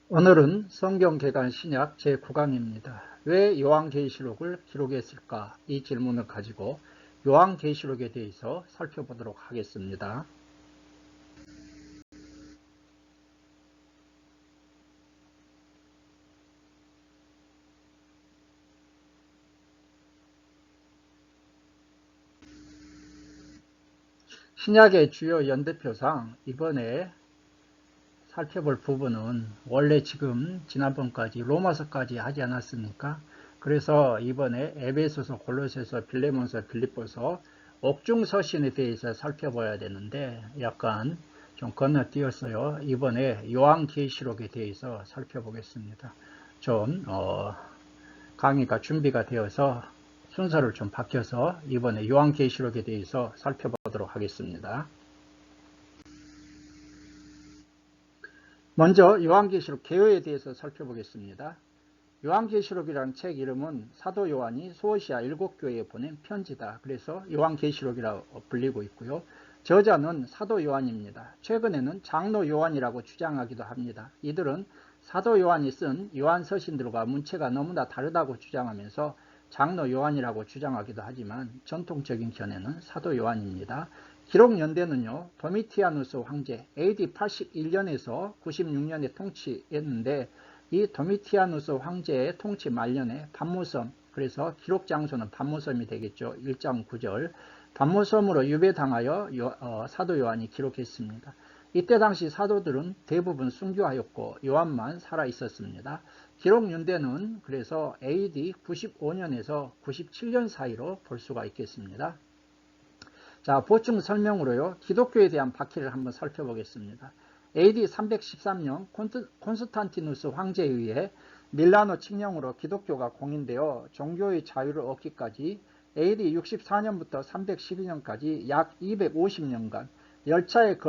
오늘은 성경개관 신약 제9강입니다. 왜 요한계시록을 기록했을까? 이 질문을 가지고 요한계시록에 대해서 살펴보도록 하겠습니다. 신약의 주요 연대표상 이번에 살펴볼 부분은 원래 지난번까지 로마서까지 하지 않았습니까? 그래서 이번에 에베소서, 골로새서, 빌레몬서, 빌립보서, 옥중서신에 대해서 살펴봐야 되는데 약간 좀 건너뛰었어요. 이번에 요한계시록에 대해서 살펴보겠습니다. 좀 강의가 준비가 되어서 순서를 좀 바뀌어서 이번에 요한계시록에 대해서 살펴보도록 하겠습니다. 먼저 요한계시록 개요에 대해서 살펴보겠습니다. 요한계시록이라는 책 이름은 사도 요한이 소아시아 7교회에 보낸 편지다. 그래서 요한계시록이라고 불리고 있고요. 저자는 사도 요한입니다. 최근에는 장로 요한이라고 주장하기도 합니다. 이들은 사도 요한이 쓴 요한 서신들과 문체가 너무나 다르다고 주장하면서 장로 요한이라고 주장하기도 하지만 전통적인 견해는 사도 요한입니다. 기록 연대는요, 도미티아누스 황제 AD 81년에서 96년에 통치했는데 이 도미티아누스 황제의 통치 말년에 반모섬, 그래서 기록 장소는 반모섬이 되겠죠. 1장 9절 반모섬으로 유배당하여 사도 요한이 기록했습니다. 이때 당시 사도들은 대부분 순교하였고 요한만 살아 있었습니다. 기록 연대는 그래서 AD 95년에서 97년 사이로 볼 수가 있겠습니다. 자, 보충 설명으로요, 기독교에 대한 박해를 한번 살펴보겠습니다. AD 313년 콘스탄티누스 황제에 의해 밀라노 칙령으로 기독교가 공인되어 종교의 자유를 얻기까지 AD 64년부터 312년까지 약 250년간 10차에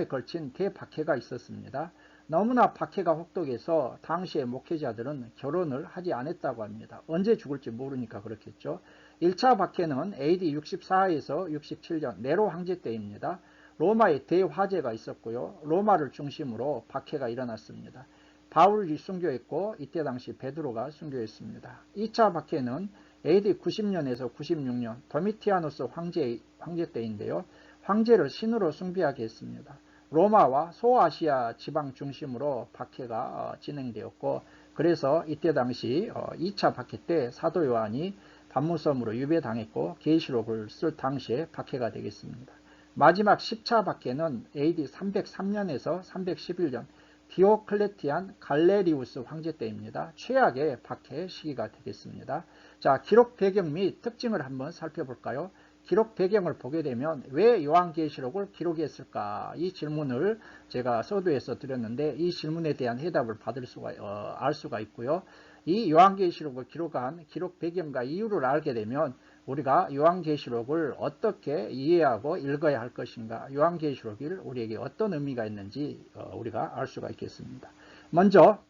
걸친 대박해가 있었습니다. 너무나 박해가 혹독해서 당시의 목회자들은 결혼을 하지 않았다고 합니다. 언제 죽을지 모르니까 그렇겠죠. 1차 박해는 AD 64에서 67년 네로 황제 때입니다. 로마에 대화재가 있었고요. 로마를 중심으로 박해가 일어났습니다. 바울이 순교했고 이때 당시 베드로가 순교했습니다. 2차 박해는 AD 90년에서 96년 도미티아누스 황제 때인데요. 황제를 신으로 숭배하게 했습니다. 로마와 소아시아 지방 중심으로 박해가 진행되었고 그래서 이때 당시 2차 박해 때 사도 요한이 반모섬으로 유배당했고 계시록을 쓸 당시에 박해가 되겠습니다. 마지막 10차 박해는 AD 303년에서 311년 디오클레티안 갈레리우스 황제 때입니다. 최악의 박해 시기가 되겠습니다. 자, 기록 배경 및 특징을 한번 살펴볼까요? 기록 배경을 보게 되면 왜 요한계시록을 기록했을까? 이 질문을 제가 서두에서 드렸는데 이 질문에 대한 해답을 알 수가 있고요. 이 요한계시록을 기록한 기록 배경과 이유를 알게 되면 우리가 요한계시록을 어떻게 이해하고 읽어야 할 것인가, 요한계시록이 우리에게 어떤 의미가 있는지 우리가 알 수가 있겠습니다. 먼저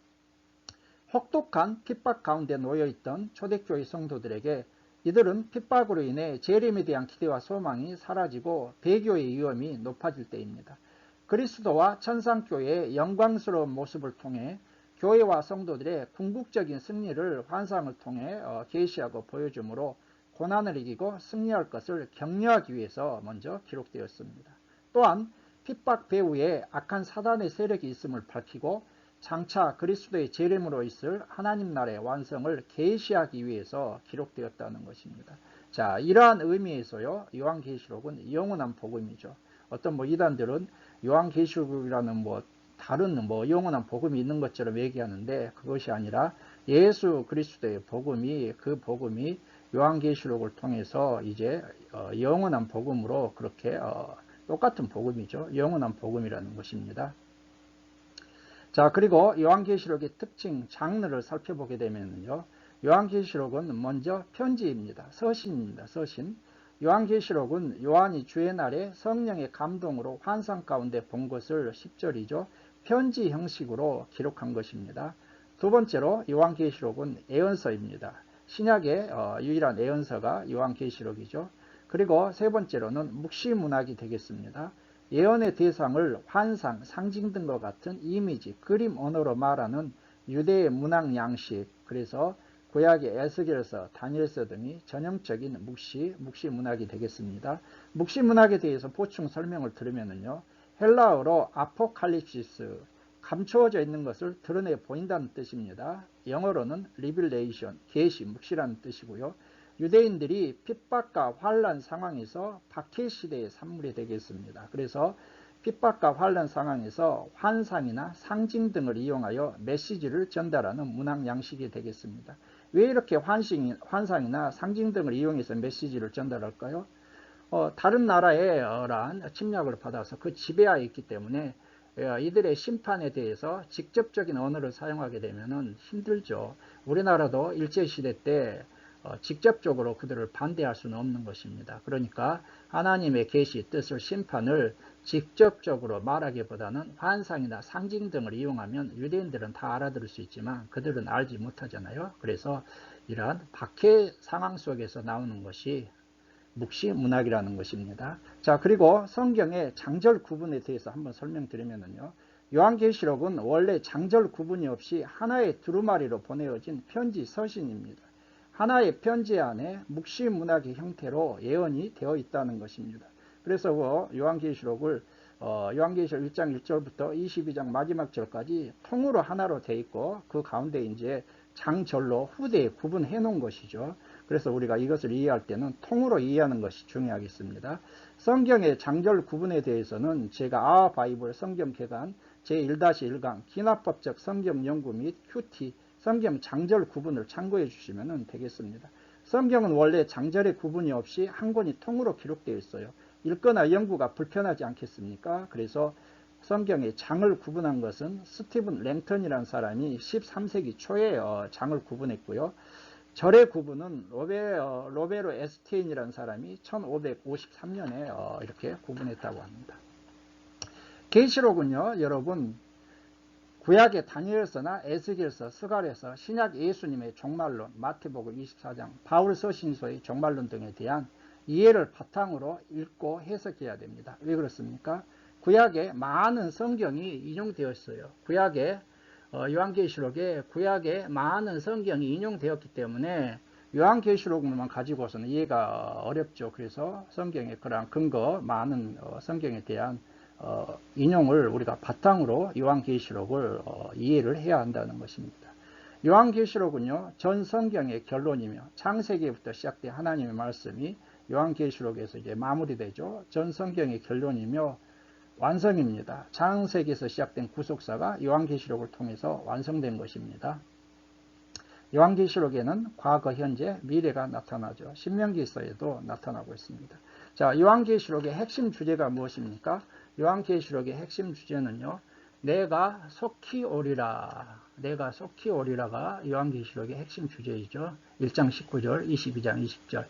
혹독한 핍박 가운데 놓여있던 초대교회 성도들에게 이들은 핍박으로 인해 재림에 대한 기대와 소망이 사라지고 배교의 위험이 높아질 때입니다. 그리스도와 천상교회의 영광스러운 모습을 통해 교회와 성도들의 궁극적인 승리를 환상을 통해 계시하고 보여주므로 고난을 이기고 승리할 것을 격려하기 위해서 먼저 기록되었습니다. 또한 핍박 배후에 악한 사단의 세력이 있음을 밝히고 장차 그리스도의 재림으로 있을 하나님 나라의 완성을 계시하기 위해서 기록되었다는 것입니다. 자, 이러한 의미에서요, 요한계시록은 영원한 복음이죠. 어떤 이단들은 요한계시록이라는 다른 영원한 복음이 있는 것처럼 얘기하는데 그것이 아니라 예수 그리스도의 복음이, 그 복음이 요한계시록을 통해서 이제 영원한 복음으로 그렇게 똑같은 복음이죠. 영원한 복음이라는 것입니다. 자, 그리고 요한계시록의 특징, 장르를 살펴보게 되면요, 요한계시록은 먼저 편지입니다. 서신입니다. 서신. 요한계시록은 요한이 주의 날에 성령의 감동으로 환상 가운데 본 것을 10절이죠. 편지 형식으로 기록한 것입니다. 두 번째로 요한계시록은 예언서입니다. 신약의 유일한 예언서가 요한계시록이죠. 그리고 세 번째로는 묵시문학이 되겠습니다. 예언의 대상을 환상, 상징 등과 같은 이미지, 그림 언어로 말하는 유대의 문학 양식, 그래서 구약의 에스겔서, 다니엘서 등이 전형적인 묵시 문학이 되겠습니다. 묵시 문학에 대해서 보충 설명을 들으면요, 헬라어로 아포칼립시스, 감추어져 있는 것을 드러내 보인다는 뜻입니다. 영어로는 리빌레이션, 계시, 묵시라는 뜻이고요. 유대인들이 핍박과 환란 상황에서 박해 시대의 산물이 되겠습니다. 그래서 핍박과 환란 상황에서 환상이나 상징 등을 이용하여 메시지를 전달하는 문학 양식이 되겠습니다. 왜 이렇게 환상이나 상징 등을 이용해서 메시지를 전달할까요? 다른 나라의 침략을 받아서 그 지배하에 있기 때문에 이들의 심판에 대해서 직접적인 언어를 사용하게 되면 힘들죠. 우리나라도 일제시대 때 직접적으로 그들을 반대할 수는 없는 것입니다. 그러니까 하나님의 계시, 뜻을, 심판을 직접적으로 말하기보다는 환상이나 상징 등을 이용하면 유대인들은 다 알아들을 수 있지만 그들은 알지 못하잖아요. 그래서 이러한 박해 상황 속에서 나오는 것이 묵시 문학이라는 것입니다. 자, 그리고 성경의 장절 구분에 대해서 한번 설명드리면요. 요한계시록은 원래 장절 구분이 없이 하나의 두루마리로 보내어진 편지 서신입니다. 하나의 편지 안에 묵시 문학의 형태로 예언이 되어 있다는 것입니다. 그래서 요한계시록을 요한계시록 1장 1절부터 22장 마지막 절까지 통으로 하나로 되어 있고 그 가운데 이제 장절로 후대에 구분해 놓은 것이죠. 그래서 우리가 이것을 이해할 때는 통으로 이해하는 것이 중요하겠습니다. 성경의 장절 구분에 대해서는 제가 바이블 성경 개관 제1-1강 기납법적 성경 연구 및 큐티 성경 장절 구분을 참고해 주시면 되겠습니다. 성경은 원래 장절의 구분이 없이 한 권이 통으로 기록되어 있어요. 읽거나 연구가 불편하지 않겠습니까? 그래서 성경의 장을 구분한 것은 스티븐 랭턴이라는 사람이 13세기 초에 장을 구분했고요. 절의 구분은 로베로 에스테인이라는 사람이 1553년에 이렇게 구분했다고 합니다. 계시록은요, 여러분, 구약의 다니엘서나 에스겔서, 스가랴서, 신약 예수님의 종말론, 마태복음 24장, 바울 서신서의 종말론 등에 대한 이해를 바탕으로 읽고 해석해야 됩니다. 왜 그렇습니까? 구약에 많은 성경이 인용되었어요. 구약에 요한계시록에 구약에 많은 성경이 인용되었기 때문에 요한계시록만 가지고서는 이해가 어렵죠. 그래서 성경의 그런 근거 많은 성경에 대한 인용을 우리가 바탕으로 요한계시록을 이해를 해야 한다는 것입니다. 요한계시록은요, 전 성경의 결론이며 창세기부터 시작된 하나님의 말씀이 요한계시록에서 이제 마무리되죠. 전 성경의 결론이며 완성입니다. 창세기에서 시작된 구속사가 요한계시록을 통해서 완성된 것입니다. 요한계시록에는 과거, 현재, 미래가 나타나죠. 신명기서에도 나타나고 있습니다. 자, 요한계시록의 핵심 주제가 무엇입니까? 요한계시록의 핵심 주제는요, 내가 속히 오리라. 내가 속히 오리라가 요한계시록의 핵심 주제이죠. 1장 19절, 22장 20절.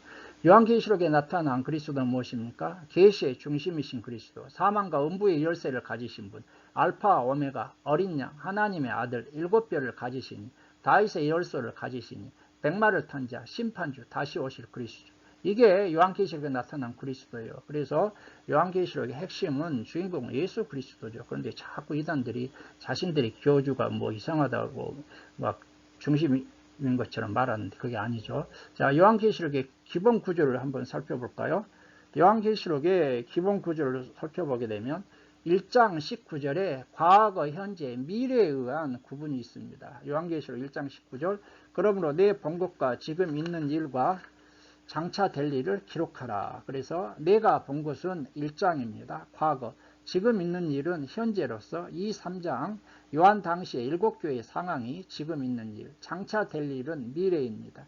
요한계시록에 나타난 그리스도는 무엇입니까? 계시의 중심이신 그리스도, 사망과 음부의 열쇠를 가지신 분, 알파와 오메가, 어린 양, 하나님의 아들, 7뼈를 가지시니, 다윗의 열쇠를 가지시니, 백마를 탄 자, 심판주, 다시 오실 그리스도. 이게 요한계시록에 나타난 그리스도예요. 그래서 요한계시록의 핵심은 주인공은 예수 그리스도죠. 그런데 자꾸 이단들이 자신들이 교주가 뭐 이상하다고 막 중심인 것처럼 말하는데 그게 아니죠. 자, 요한계시록의 기본 구조를 한번 살펴볼까요? 요한계시록의 기본 구조를 살펴보게 되면 1장 19절에 과거, 현재, 미래에 의한 구분이 있습니다. 요한계시록 1장 19절, 그러므로 내 본 것과 지금 있는 일과 장차 될 일을 기록하라. 그래서 내가 본 것은 1장입니다. 과거. 지금 있는 일은 현재로서 2, 3장 요한 당시의 7교회의 상황이 지금 있는 일. 장차 될 일은 미래입니다.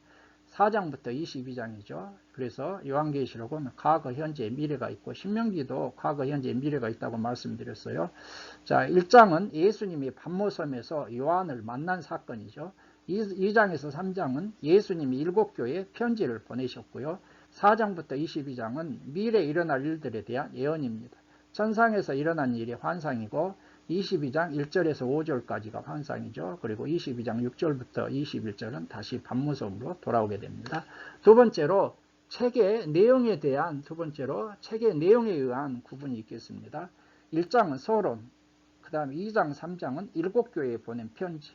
4장부터 22장이죠. 그래서 요한계시록은 과거, 현재, 미래가 있고 신명기도 과거, 현재, 미래가 있다고 말씀드렸어요. 자, 1장은 예수님이 반모섬에서 요한을 만난 사건이죠. 2장에서 3장은 예수님이 7교회에 편지를 보내셨고요. 4장부터 22장은 미래에 일어날 일들에 대한 예언입니다. 천상에서 일어난 일이 환상이고 22장 1절에서 5절까지가 환상이죠. 그리고 22장 6절부터 21절은 다시 반모섬으로 돌아오게 됩니다. 두 번째로 책의 내용에 의한 구분이 있겠습니다. 1장은 서론, 그 다음 2장, 3장은 7교회에 보낸 편지,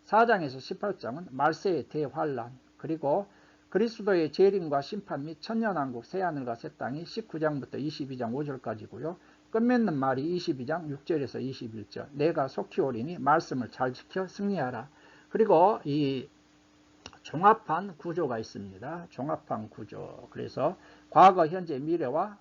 4장에서 18장은 말세의 대환란, 그리고 그리스도의 재림과 심판 및 천년왕국 새하늘과 새 땅이 19장부터 22장 5절까지고요. 끝맺는 말이 22장 6절에서 21절. 내가 속히 오리니 말씀을 잘 지켜 승리하라. 그리고 이 종합한 구조가 있습니다. 종합한 구조. 그래서 과거, 현재, 미래와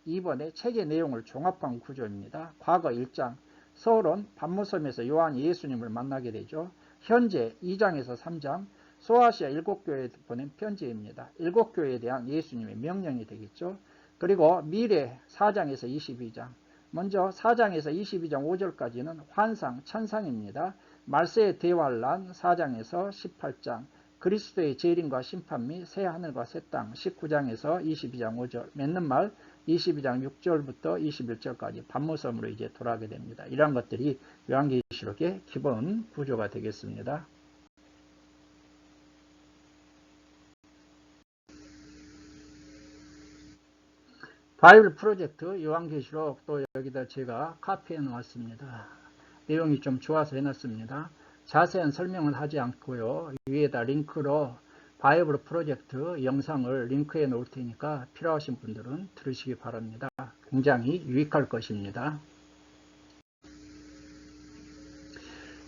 이번에 책의 내용을 종합한 구조입니다. 과거 1장 서론, 반모섬에서 요한이 예수님을 만나게 되죠. 현재 2장에서 3장 소아시아 7교회에 보낸 편지입니다. 7교회에 대한 예수님의 명령이 되겠죠. 그리고 미래 4장에서 22장. 먼저 4장에서 22장 5절까지는 환상, 천상입니다. 말세의 대환란 4장에서 18장. 그리스도의 재림과 심판 및 새 하늘과 새 땅 19장에서 22장 5절. 맺는 말 22장 6절부터 21절까지 반모섬으로 이제 돌아가게 됩니다. 이러한 것들이 요한계시록의 기본 구조가 되겠습니다. 바이블 프로젝트 요한계시록 또 여기다 제가 카피해 놓았습니다. 내용이 좀 좋아서 해놨습니다. 자세한 설명은 하지 않고요. 위에다 링크로 바이블 프로젝트 영상을 링크해 놓을 테니까 필요하신 분들은 들으시기 바랍니다. 굉장히 유익할 것입니다.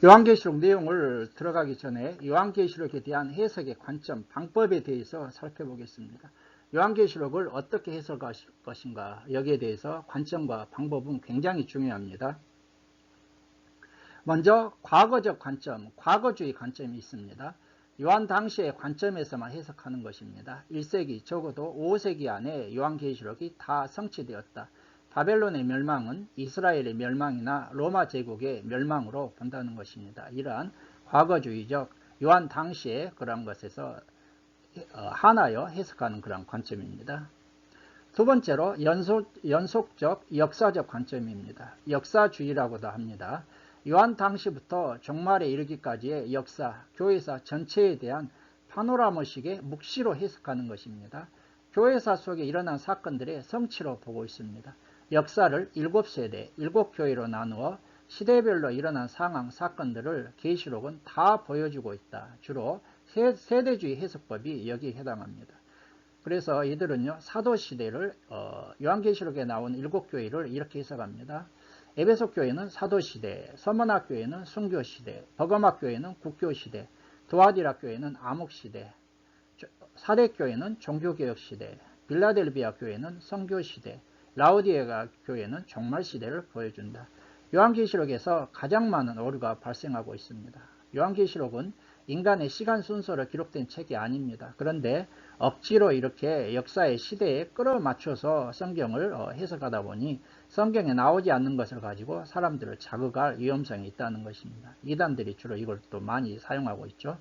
요한계시록 내용을 들어가기 전에 요한계시록에 대한 해석의 관점, 방법에 대해서 살펴보겠습니다. 요한계시록을 어떻게 해석할 것인가, 여기에 대해서 관점과 방법은 굉장히 중요합니다. 먼저 과거적 관점, 과거주의 관점이 있습니다. 요한 당시의 관점에서만 해석하는 것입니다. 1세기, 적어도 5세기 안에 요한계시록이 다 성취되었다. 바벨론의 멸망은 이스라엘의 멸망이나 로마 제국의 멸망으로 본다는 것입니다. 이러한 과거주의적 요한 당시의 그런 것에서 하나여 해석하는 그런 관점입니다. 두 번째로 연속적 역사적 관점입니다. 역사주의라고도 합니다. 요한 당시부터 종말에 이르기까지의 역사, 교회사 전체에 대한 파노라마식의 묵시로 해석하는 것입니다. 교회사 속에 일어난 사건들의 성취로 보고 있습니다. 역사를 7세대, 7교회로 나누어 시대별로 일어난 상황, 사건들을 계시록은 다 보여주고 있다. 주로 세대주의 해석법이 여기에 해당합니다. 그래서 이들은요, 사도시대를 요한계시록에 나온 7교회를 이렇게 해석합니다. 에베소 교회는 사도시대, 서머나 교회는 순교시대, 버가마 교회는 국교시대, 두아디라 교회는 암흑시대, 사대 교회는 종교개혁시대, 빌라델비아 교회는 선교시대, 라우디에가 교회는 종말시대를 보여준다. 요한계시록에서 가장 많은 오류가 발생하고 있습니다. 요한계시록은 인간의 시간 순서로 기록된 책이 아닙니다. 그런데 억지로 이렇게 역사의 시대에 끌어맞춰서 성경을 해석하다 보니 성경에 나오지 않는 것을 가지고 사람들을 자극할 위험성이 있다는 것입니다. 이단들이 주로 이걸 또 많이 사용하고 있죠.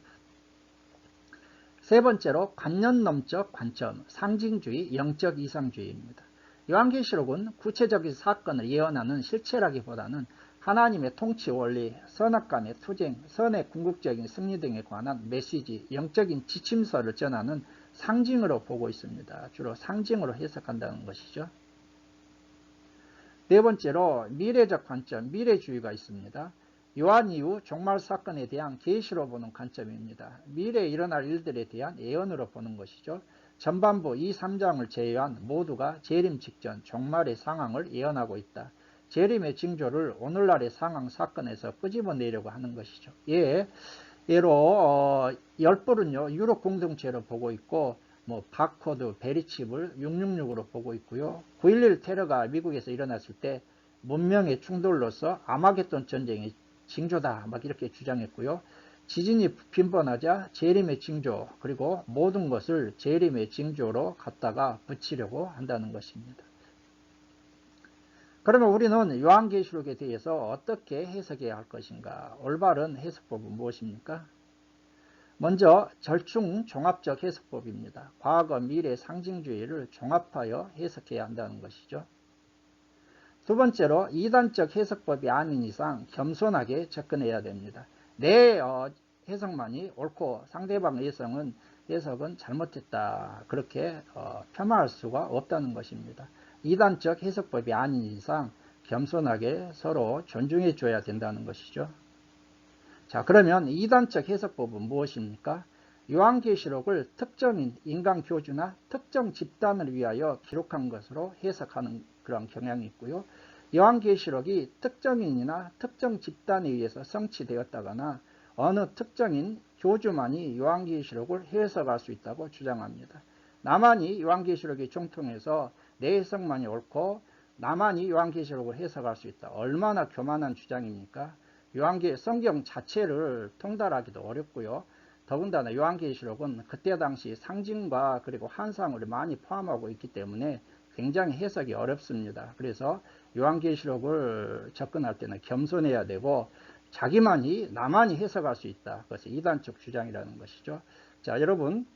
세 번째로 관념론적 관점, 상징주의, 영적 이상주의입니다. 요한계시록은 구체적인 사건을 예언하는 실체라기보다는 하나님의 통치 원리, 선악간의 투쟁, 선의 궁극적인 승리 등에 관한 메시지, 영적인 지침서를 전하는 상징으로 보고 있습니다. 주로 상징으로 해석한다는 것이죠. 네 번째로 미래적 관점, 미래주의가 있습니다. 요한 이후 종말 사건에 대한 계시로 보는 관점입니다. 미래에 일어날 일들에 대한 예언으로 보는 것이죠. 전반부 2, 3장을 제외한 모두가 재림 직전 종말의 상황을 예언하고 있다. 재림의 징조를 오늘날의 상황 사건에서 끄집어내려고 하는 것이죠. 예로 열불은요 유럽 공동체로 보고 있고 바코드, 베리칩을 666으로 보고 있고요. 9.11 테러가 미국에서 일어났을 때 문명의 충돌로서 아마겟돈 전쟁의 징조다 막 이렇게 주장했고요. 지진이 빈번하자 재림의 징조, 그리고 모든 것을 재림의 징조로 갖다가 붙이려고 한다는 것입니다. 그러면 우리는 요한계시록에 대해서 어떻게 해석해야 할 것인가? 올바른 해석법은 무엇입니까? 먼저 절충 종합적 해석법입니다. 과거, 미래, 상징주의를 종합하여 해석해야 한다는 것이죠. 두 번째로 이단적 해석법이 아닌 이상 겸손하게 접근해야 됩니다. 내 해석만이 옳고 상대방의 해석은 잘못됐다. 그렇게 폄하할 수가 없다는 것입니다. 이단적 해석법이 아닌 이상 겸손하게 서로 존중해 줘야 된다는 것이죠. 자, 그러면 이단적 해석법은 무엇입니까? 요한계시록을 특정인 인간 교주나 특정 집단을 위하여 기록한 것으로 해석하는 그런 경향이 있고요. 요한계시록이 특정인이나 특정 집단에 의해서 성취되었다거나 어느 특정인 교주만이 요한계시록을 해석할 수 있다고 주장합니다. 나만이 요한계시록에 정통해서 내 해석만이 옳고 나만이 요한계시록을 해석할 수 있다. 얼마나 교만한 주장입니까? 성경 자체를 통달하기도 어렵고요. 더군다나 요한계시록은 그때 당시 상징과 그리고 환상을 많이 포함하고 있기 때문에 굉장히 해석이 어렵습니다. 그래서 요한계시록을 접근할 때는 겸손해야 되고 나만이 해석할 수 있다. 그것이 이단적 주장이라는 것이죠. 자, 여러분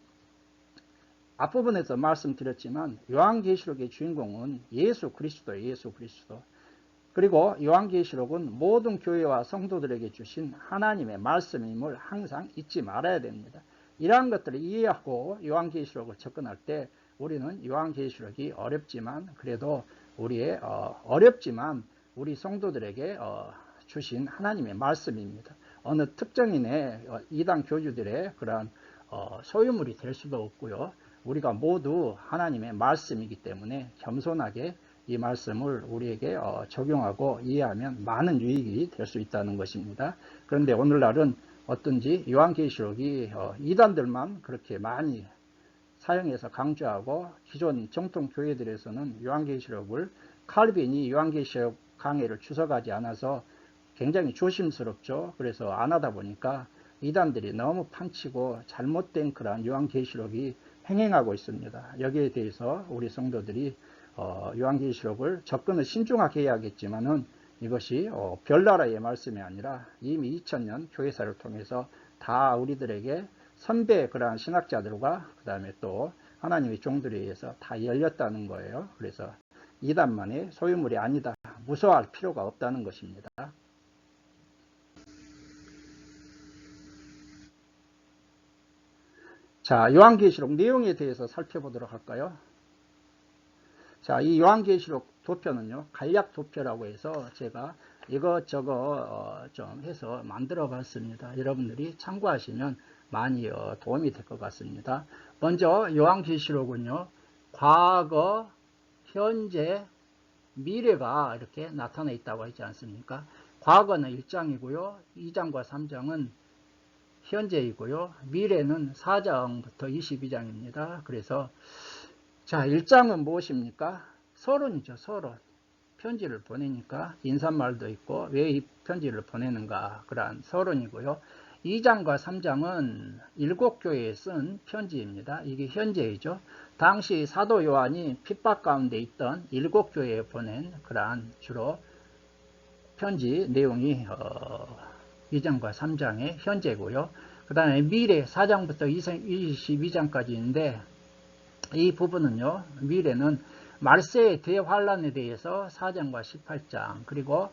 앞부분에서 말씀드렸지만 요한계시록의 주인공은 예수 그리스도예요. 예수 그리스도. 그리고 요한계시록은 모든 교회와 성도들에게 주신 하나님의 말씀임을 항상 잊지 말아야 됩니다. 이러한 것들을 이해하고 요한계시록을 접근할 때 우리는 요한계시록이 어렵지만 그래도 어렵지만 우리 성도들에게 주신 하나님의 말씀입니다. 어느 특정인의 이단 교주들의 그러한 소유물이 될 수도 없고요. 우리가 모두 하나님의 말씀이기 때문에 겸손하게 이 말씀을 우리에게 적용하고 이해하면 많은 유익이 될 수 있다는 것입니다. 그런데 오늘날은 어떤지 요한계시록이 이단들만 그렇게 많이 사용해서 강조하고 기존 정통 교회들에서는 요한계시록을 칼빈이 요한계시록 강해를 주석하지 않아서 굉장히 조심스럽죠. 그래서 안 하다 보니까 이단들이 너무 판치고 잘못된 그런 요한계시록이 행행하고 있습니다. 여기에 대해서 우리 성도들이 요한계시록을 접근을 신중하게 해야겠지만은 이것이 별나라의 말씀이 아니라 이미 2000년 교회사를 통해서 다 우리들에게 선배 그러한 신학자들과 그 다음에 또 하나님의 종들에 의해서 다 열렸다는 거예요. 그래서 이단만의 소유물이 아니다. 무서워할 필요가 없다는 것입니다. 자, 요한계시록 내용에 대해서 살펴보도록 할까요? 자, 이 요한계시록 도표는요, 간략 도표라고 해서 제가 이것저것 좀 해서 만들어 봤습니다. 여러분들이 참고하시면 많이 도움이 될 것 같습니다. 먼저 요한계시록은요, 과거, 현재, 미래가 이렇게 나타나 있다고 하지 않습니까? 과거는 1장이고요, 2장과 3장은 현재이고요, 미래는 4장부터 22장입니다. 그래서 자, 1장은 무엇입니까? 서론이죠. 서론. 편지를 보내니까 인사말도 있고 왜 이 편지를 보내는가 그러한 서론이고요. 2장과 3장은 7교회에 쓴 편지입니다. 이게 현재이죠. 당시 사도 요한이 핍박 가운데 있던 7교회에 보낸 그러한 주로 편지 내용이 2장과 3장의 현재고요. 그 다음에 미래 4장부터 22장까지인데 이 부분은요, 미래는 말세의 대환란에 대해서 4장과 18장, 그리고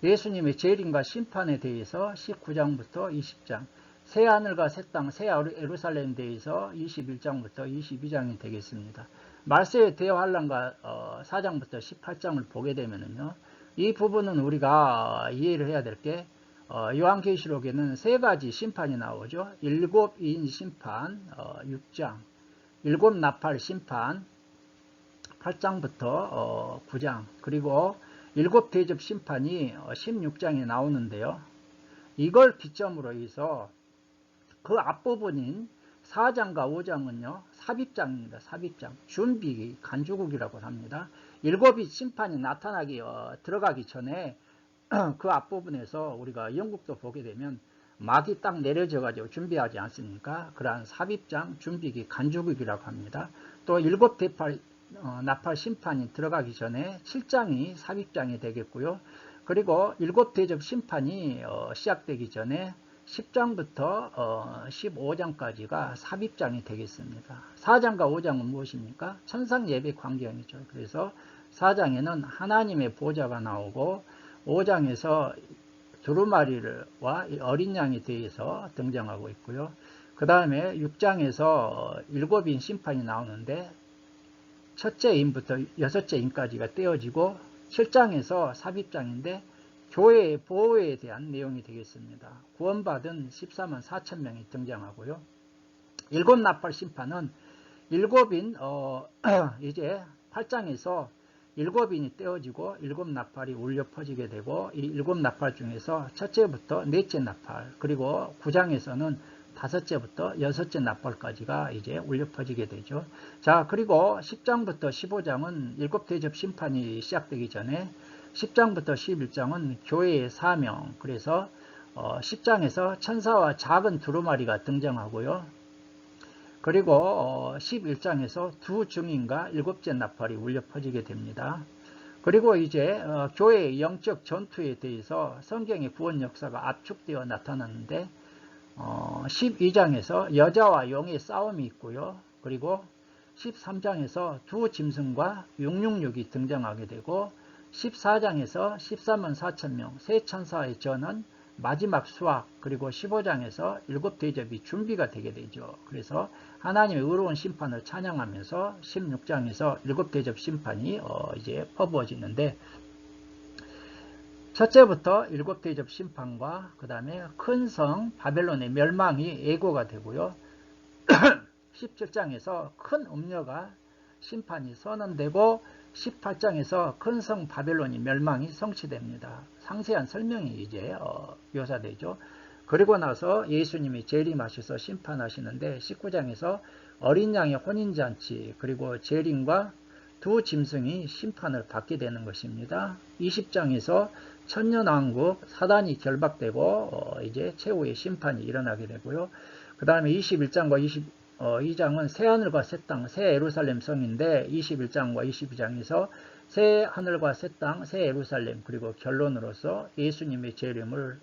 예수님의 재림과 심판에 대해서 19장부터 20장, 새 하늘과 새 땅, 새 예루살렘에 대해서 21장부터 22장이 되겠습니다. 말세의 대환란과 4장부터 18장을 보게 되면요, 이 부분은 우리가 이해를 해야 될 게 요한계시록에는 세 가지 심판이 나오죠. 7인 심판, 6장. 7 나팔 심판 8장부터 9장 그리고 7 대접 심판이 16장에 나오는데요. 이걸 기점으로 해서 그 앞부분인 4장과 5장은요. 삽입장입니다. 삽입장. 준비 간주국이라고 합니다. 7이 심판이 나타나기 들어가기 전에 그 앞부분에서 우리가 영국도 보게 되면 막이 딱 내려져 가지고 준비하지 않습니까? 그러한 삽입장 준비기 간주국이라고 합니다. 또 7 나팔 심판이 들어가기 전에 7장이 삽입장이 되겠고요. 그리고 7 대접 심판이 시작되기 전에 10장부터 15장까지가 삽입장이 되겠습니다. 4장과 5장은 무엇입니까? 천상 예배 광경이죠. 그래서 4장에는 하나님의 보좌가 나오고 5장에서 두루마리와 어린 양에 대해서 등장하고 있고요. 그 다음에 6장에서 7인 심판이 나오는데 첫째 인부터 6째 인까지가 떼어지고 7장에서 삽입장인데 교회의 보호에 대한 내용이 되겠습니다. 구원받은 14만 4천 명이 등장하고요. 일곱 나팔 심판은 일곱인 이제 8장에서 일곱인이 떼어지고 일곱 나팔이 울려 퍼지게 되고 이 일곱 나팔 중에서 첫째부터 넷째 나팔 그리고 9장에서는 다섯째부터 여섯째 나팔까지가 이제 울려 퍼지게 되죠. 자, 그리고 10장부터 15장은 일곱 대접 심판이 시작되기 전에 10장부터 11장은 교회의 사명, 그래서 10장에서 천사와 작은 두루마리가 등장하고요. 그리고 11장에서 두 증인과 일곱째 나팔이 울려 퍼지게 됩니다. 그리고 이제 교회의 영적 전투에 대해서 성경의 구원 역사가 압축되어 나타났는데 12장에서 여자와 용의 싸움이 있고요. 그리고 13장에서 두 짐승과 666이 등장하게 되고 14장에서 14만 4천 명 세 천사의 전은 마지막 수확, 그리고 15장에서 일곱 대접이 준비가 되게 되죠. 그래서 하나님의 의로운 심판을 찬양하면서 16장에서 일곱 대접 심판이 이제 퍼부어지는데, 첫째부터 일곱 대접 심판과 그 다음에 큰 성 바벨론의 멸망이 예고가 되고요. 17장에서 큰 음녀가 심판이 선언되고 18장에서 큰 성 바벨론이 멸망이 성취됩니다. 상세한 설명이 이제 묘사되죠. 그리고 나서 예수님이 재림하셔서 심판하시는데 19장에서 어린 양의 혼인잔치 그리고 재림과 두 짐승이 심판을 받게 되는 것입니다. 20장에서 천년왕국 사단이 결박되고 이제 최후의 심판이 일어나게 되고요. 그 다음에 21장과 22장은 새 하늘과 새 땅, 새 예루살렘 성인데 21장과 22장에서 새 하늘과 새 땅, 새 예루살렘, 그리고 결론으로서 예수님의 재림을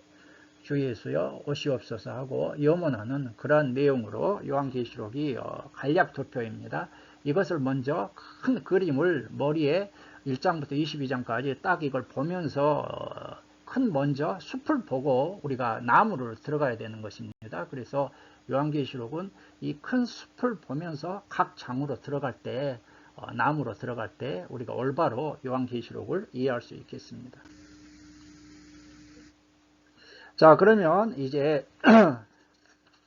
주 예수여 오시옵소서 하고 염원하는 그러한 내용으로 요한계시록이 간략 도표입니다. 이것을 먼저 큰 그림을 머리에 1장부터 22장까지 딱 이걸 보면서 먼저 숲을 보고 우리가 나무를 들어가야 되는 것입니다. 그래서 요한계시록은 이 큰 숲을 보면서 각 장으로 들어갈 때, 나무로 들어갈 때 우리가 올바로 요한계시록을 이해할 수 있겠습니다. 자, 그러면 이제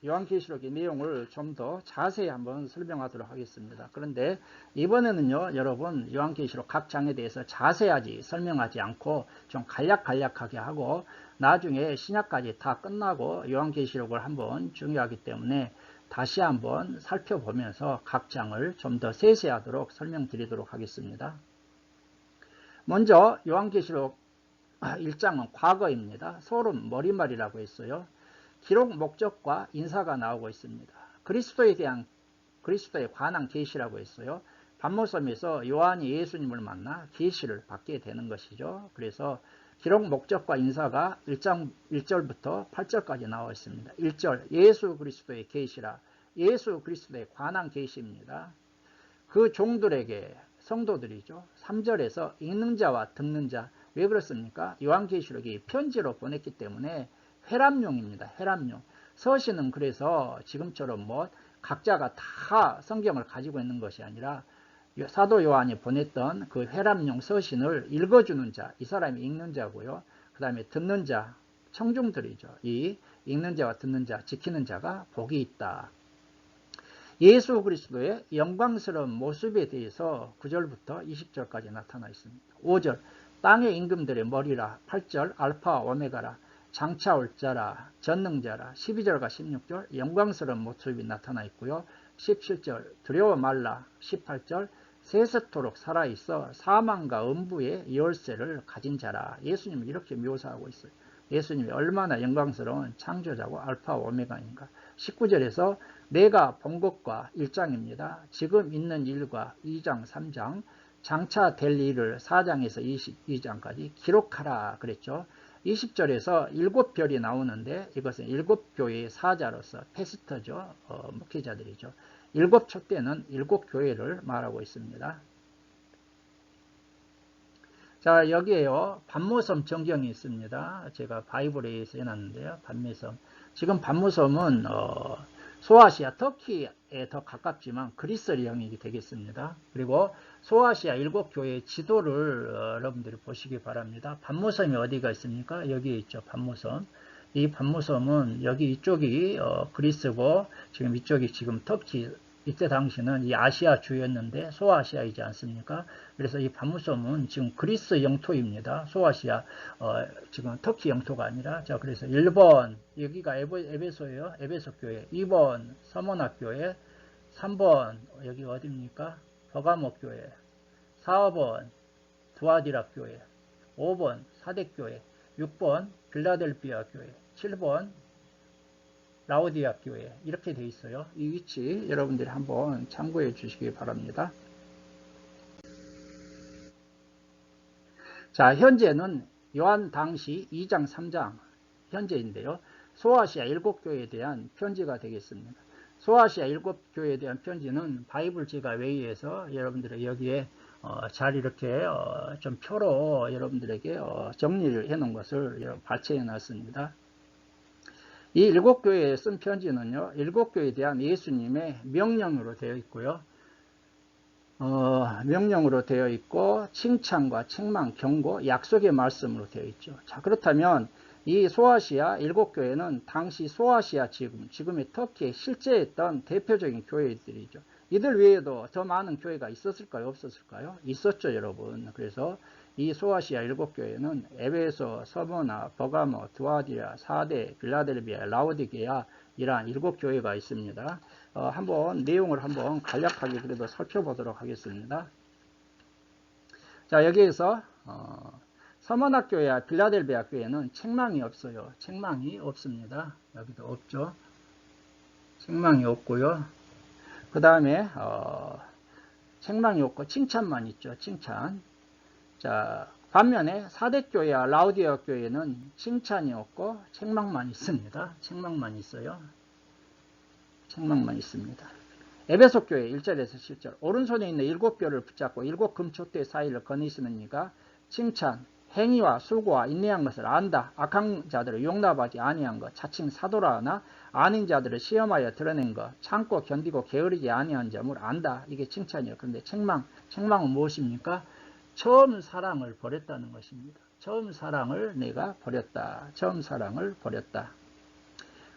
요한계시록의 내용을 좀 더 자세히 한번 설명하도록 하겠습니다. 그런데 이번에는요, 여러분, 요한계시록 각 장에 대해서 자세하게 설명하지 않고 좀 간략하게 하고 나중에 신약까지 다 끝나고 요한계시록을 한번 중요하기 때문에 다시 한번 살펴보면서 각 장을 좀 더 세세하도록 설명드리도록 하겠습니다. 먼저 요한계시록 1장은 과거입니다. 소름 머리말이라고 했어요. 기록 목적과 인사가 나오고 있습니다. 그리스도에 관한 계시라고 했어요. 반모섬에서 요한이 예수님을 만나 계시를 받게 되는 것이죠. 그래서 기록 목적과 인사가 1장 1절부터 8절까지 나와 있습니다. 1절 예수 그리스도의 계시라. 예수 그리스도에 관한 계시입니다. 그 종들에게 성도들이죠. 3절에서 읽는 자와 듣는 자. 왜 그렇습니까? 요한계시록이 편지로 보냈기 때문에 회람용입니다. 회람용. 서신은 그래서 지금처럼 각자가 다 성경을 가지고 있는 것이 아니라 사도 요한이 보냈던 그 회람용 서신을 읽어주는 자, 이 사람이 읽는 자고요. 그 다음에 듣는 자, 청중들이죠. 이 읽는 자와 듣는 자, 지키는 자가 복이 있다. 예수 그리스도의 영광스러운 모습에 대해서 9절부터 20절까지 나타나 있습니다. 5절 땅의 임금들의 머리라. 8절 알파와 오메가라. 장차 올 자라. 전능자라. 12절과 16절 영광스러운 모습이 나타나 있고요. 17절 두려워 말라. 18절 세세토록 살아있어 사망과 음부의 열쇠를 가진 자라. 예수님을 이렇게 묘사하고 있어요. 예수님이 얼마나 영광스러운 창조자고 알파와 오메가인가. 19절에서 내가 본 것과 1장입니다. 지금 있는 일과 2장, 3장, 장차 될 일을 4장에서 22장까지 기록하라 그랬죠. 20절에서 7별이 나오는데 이것은 7교회의 사자로서 패스터죠. 목회자들이죠. 7촛대는 7교회를 말하고 있습니다. 자, 여기에요. 반모섬 정경이 있습니다. 제가 바이블에 의해서 해놨는데요. 반모섬. 지금 반모섬은 소아시아 터키에 더 가깝지만 그리스의 영역이 되겠습니다. 그리고 소아시아 7교회의 지도를 여러분들이 보시기 바랍니다. 반모섬이 어디가 있습니까? 여기에 있죠. 반모섬. 이 반모섬은 여기 이쪽이 그리스고 지금 이쪽이 지금 터키. 이때 당시는 이 아시아 주였는데 소아시아이지 않습니까? 그래서 이 반모섬은 지금 그리스 영토입니다. 소아시아 지금 터키 영토가 아니라. 자, 그래서 1번 여기가 에베소예요. 에베소 교회. 2번 서머나 교회. 3번 여기 어디입니까? 버가모 교회. 4번 두아디라 교회. 5번 사뎃 교회. 6번 빌라델피아 교회. 7번 라오디아 교회. 이렇게 돼 있어요. 이 위치 여러분들이 한번 참고해 주시기 바랍니다. 자, 현재는 요한 당시 2장 3장 현재인데요. 소아시아 7교회에 대한 편지가 되겠습니다. 소아시아 7교회에 대한 편지는 바이블 제가 외에서 여러분들이 여기에 잘 이렇게 좀 표로 여러분들에게 정리를 해 놓은 것을 발췌해 놨습니다. 이 7교회에 쓴 편지는요, 7교회에 대한 예수님의 명령으로 되어 있고요. 명령으로 되어 있고 칭찬과 책망, 경고, 약속의 말씀으로 되어 있죠. 자, 그렇다면 이 소아시아 7교회는 당시 소아시아 지금의 터키에 실제했던 대표적인 교회들이죠. 이들 외에도 더 많은 교회가 있었을까요? 없었을까요? 있었죠, 여러분. 그래서 이 소아시아 7교회는 에베소, 서머나, 버가모, 두아디라, 사데, 빌라델비아, 라오디게아 이러한 7교회가 있습니다. 한번 내용을 한번 간략하게 그래도 살펴보도록 하겠습니다. 자, 여기에서 서머나 교회와 빌라델비아 교회는 책망이 없어요. 책망이 없습니다. 여기도 없죠. 책망이 없고요. 그 다음에 책망이 없고 칭찬만 있죠. 칭찬. 자, 반면에 사뎃교회와 라오디아 교회는 칭찬이 없고 책망만 있습니다. 책망만 있어요. 책망만 있습니다. 에베소 교회 1절에서 10절. 오른손에 있는 7뼈를 붙잡고 7금촛대 사이를 거니시는 이가 칭찬, 행위와 수고와 인내한 것을 안다. 악한 자들을 용납하지 아니한 것, 자칭 사도라나 아닌 자들을 시험하여 드러낸 것, 참고 견디고 게으르지 아니한 점을 안다. 이게 칭찬이에요. 그런데 책망은 무엇입니까? 처음 사랑을 버렸다는 것입니다. 처음 사랑을 내가 버렸다. 처음 사랑을 버렸다.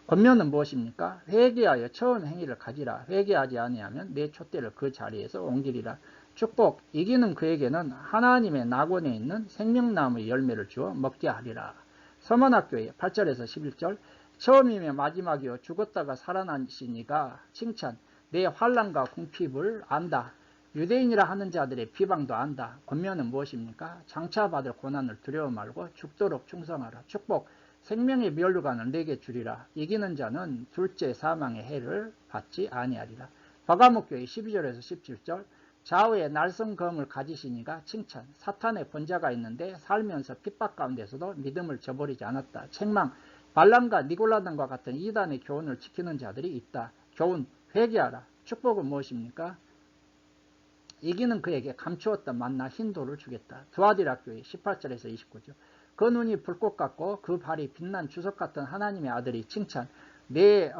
권면은 무엇입니까? 회개하여 처음 행위를 가지라. 회개하지 아니하면 내 촛대를 그 자리에서 옮기리라. 축복, 이기는 그에게는 하나님의 낙원에 있는 생명나무의 열매를 주어 먹게 하리라. 서머나교회 8절에서 11절. 처음이며 마지막이요 죽었다가 살아나시니가 칭찬, 내 환난과 궁핍을 안다. 유대인이라 하는 자들의 비방도 안다. 권면은 무엇입니까? 장차받을 고난을 두려워 말고 죽도록 충성하라. 축복, 생명의 면류관을 내게 주리라. 이기는 자는 둘째 사망의 해를 받지 아니하리라. 바가목교회 12절에서 17절. 좌우에 날성검을 가지시니가 칭찬, 사탄의 번자가 있는데 살면서 핍박 가운데서도 믿음을 저버리지 않았다. 책망, 발람과 니골라당과 같은 이단의 교훈을 지키는 자들이 있다. 교훈, 회개하라. 축복은 무엇입니까? 이기는 그에게 감추었던 만나 흰돌을 주겠다. 두아디라 교회 18절에서 29절. 그 눈이 불꽃 같고 그 발이 빛난 주석 같은 하나님의 아들이 칭찬, 내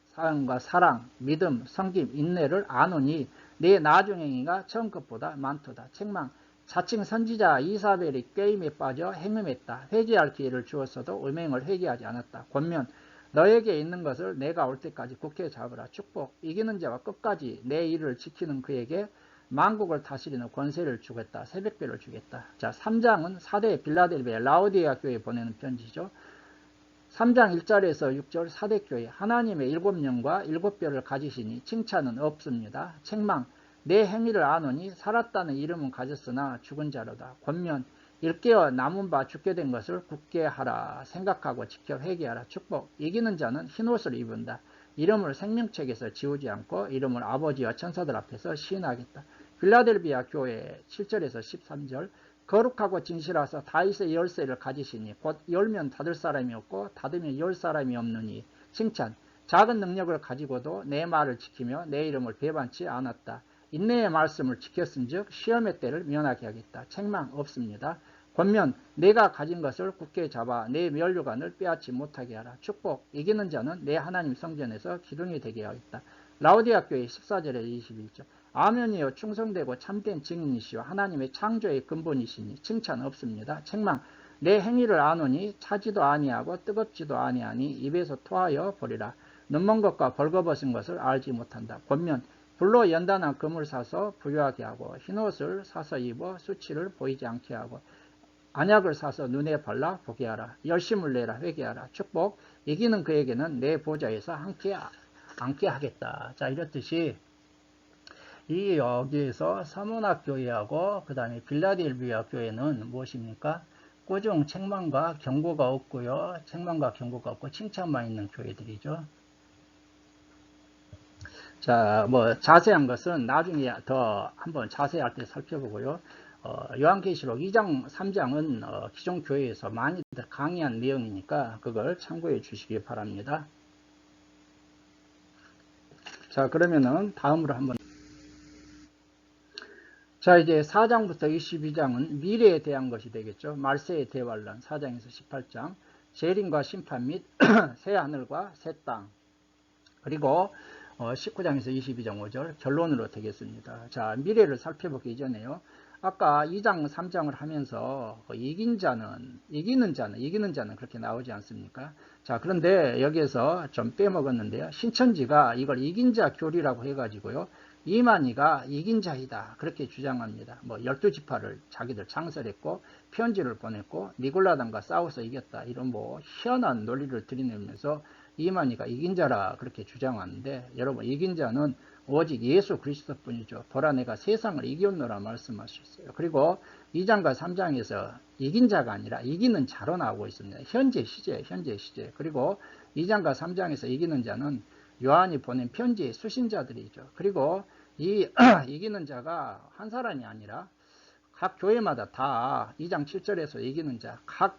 사랑과 사랑, 믿음, 섬김, 인내를 아노니 내 나중행위가 처음 것보다 많도다. 책망, 자칭 선지자 이사벨이 게임에 빠져 행음했다. 회개할 기회를 주었어도 음행을 회개하지 않았다. 권면, 너에게 있는 것을 내가 올 때까지 굳게 잡으라. 축복, 이기는 자와 끝까지 내 일을 지키는 그에게 만국을 다스리는 권세를 주겠다. 새벽별을 주겠다. 자, 3장은 사대 빌라델비아 라오디아 교회에 보내는 편지죠. 3장 1절에서 6절 사대교회 하나님의 7영과 7뼈를 가지시니 칭찬은 없습니다. 책망, 내 행위를 아노니 살았다는 이름은 가졌으나 죽은 자로다. 권면, 일깨어 남은 바 죽게 된 것을 굳게 하라. 생각하고 지켜 회개하라. 축복, 이기는 자는 흰옷을 입은다. 이름을 생명책에서 지우지 않고 이름을 아버지와 천사들 앞에서 시인하겠다. 빌라델비아 교회 7절에서 13절. 거룩하고 진실하사 다윗의 열쇠를 가지시니 곧 열면 닫을 사람이 없고 닫으면 열 사람이 없느니 칭찬, 작은 능력을 가지고도 내 말을 지키며 내 이름을 배반치 않았다. 인내의 말씀을 지켰은즉 시험의 때를 면하게 하겠다. 책망 없습니다. 권면 내가 가진 것을 굳게 잡아 내 면류관을 빼앗지 못하게 하라. 축복 이기는 자는 내 하나님 성전에서 기둥이 되게 하겠다. 라오디아 교회 14절에 21절 아멘이여 충성되고 참된 증인이시오 하나님의 창조의 근본이시니 칭찬 없습니다. 책망 내 행위를 아노니 차지도 아니하고 뜨겁지도 아니하니 입에서 토하여 버리라. 눈먼 것과 벌거벗은 것을 알지 못한다. 권면 불로 연단한 금을 사서 부유하게 하고 흰옷을 사서 입어 수치를 보이지 않게 하고 안약을 사서 눈에 발라 보게 하라. 열심을 내라 회개하라. 축복 이기는 그에게는 내 보좌에서 함께 앉게 하겠다. 자 이렇듯이 이 여기에서 서문학 교회하고 그 다음에 빌라델비아 교회는 무엇입니까? 꾸중 책망과 경고가 없고요. 책망과 경고가 없고 칭찬만 있는 교회들이죠. 자, 뭐 자세한 것은 나중에 더 한번 자세히 할 때 살펴보고요. 요한계시록 2장, 3장은 기존 교회에서 많이들 강의한 내용이니까 그걸 참고해 주시기 바랍니다. 자, 그러면은 다음으로 한번 자, 이제 4장부터 22장은 미래에 대한 것이 되겠죠. 말세의 대환란 4장에서 18장 재림과 심판 및 새하늘과 새 땅 그리고 19장에서 22장 5절 결론으로 되겠습니다. 자, 미래를 살펴보기 전에요. 아까 2장, 3장을 하면서 이기는 자는 그렇게 나오지 않습니까? 자, 그런데 여기에서 좀 빼먹었는데요. 신천지가 이걸 이긴 자 교리라고 해가지고요. 이만희가 이긴 자이다. 그렇게 주장합니다. 뭐 12지파를 자기들 창설했고 편지를 보냈고 니골라당과 싸워서 이겼다. 이런 뭐 희한한 논리를 들이내면서 이만희가 이긴 자라 그렇게 주장하는데 여러분 이긴 자는 오직 예수 그리스도뿐이죠. 보라 내가 세상을 이겼노라 말씀하셨어요. 그리고 2장과 3장에서 이긴 자가 아니라 이기는 자로 나오고 있습니다. 현재 시제. 그리고 2장과 3장에서 이기는 자는 요한이 보낸 편지의 수신자들이죠. 그리고 이 이기는 자가 한 사람이 아니라 각 교회마다 다 2장 7절에서 이기는 자, 각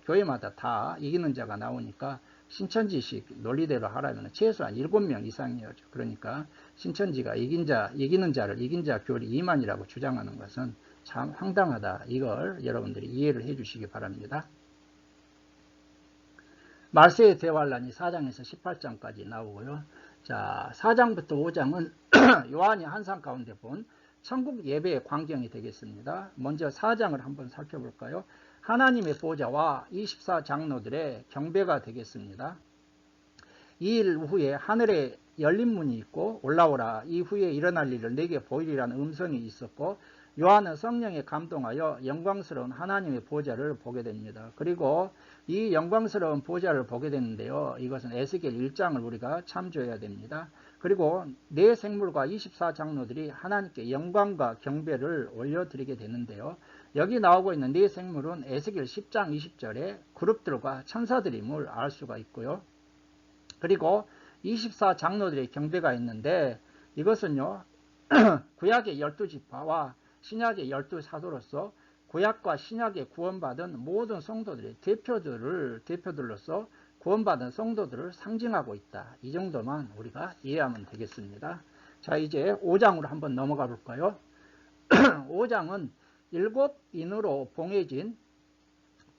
교회마다 다 이기는 자가 나오니까 신천지식 논리대로 하라면 최소한 7명 이상이었죠. 그러니까 신천지가 이기는 자를 이긴 자 교리 이만이라고 주장하는 것은 참 황당하다. 이걸 여러분들이 이해를 해 주시기 바랍니다. 말세의 대환란이 4장에서 18장까지 나오고요. 자, 4장부터 5장은 요한이 환상 가운데 본 천국 예배의 광경이 되겠습니다. 먼저 4장을 한번 살펴볼까요? 하나님의 보좌와 24장로들의 경배가 되겠습니다. 이 일 후에 하늘에 열린 문이 있고 올라오라 이후에 일어날 일을 내게 보이리라는 음성이 있었고 요한은 성령에 감동하여 영광스러운 하나님의 보좌를 보게 됩니다. 그리고 이 영광스러운 보좌를 보게 되는데요. 이것은 에스겔 1장을 우리가 참조해야 됩니다. 그리고 네 생물과 24장로들이 하나님께 영광과 경배를 올려드리게 되는데요. 여기 나오고 있는 네 생물은 에스겔 10장 20절에 그룹들과 천사들임을 알 수가 있고요. 그리고 24장로들의 경배가 있는데 이것은요. 구약의 12지파와 신약의 12사도로서 구약과 신약에 구원받은 모든 성도들의 대표들로서 구원받은 성도들을 상징하고 있다. 이 정도만 우리가 이해하면 되겠습니다. 자, 이제 5장으로 한번 넘어가 볼까요? 5장은 7인으로 봉해진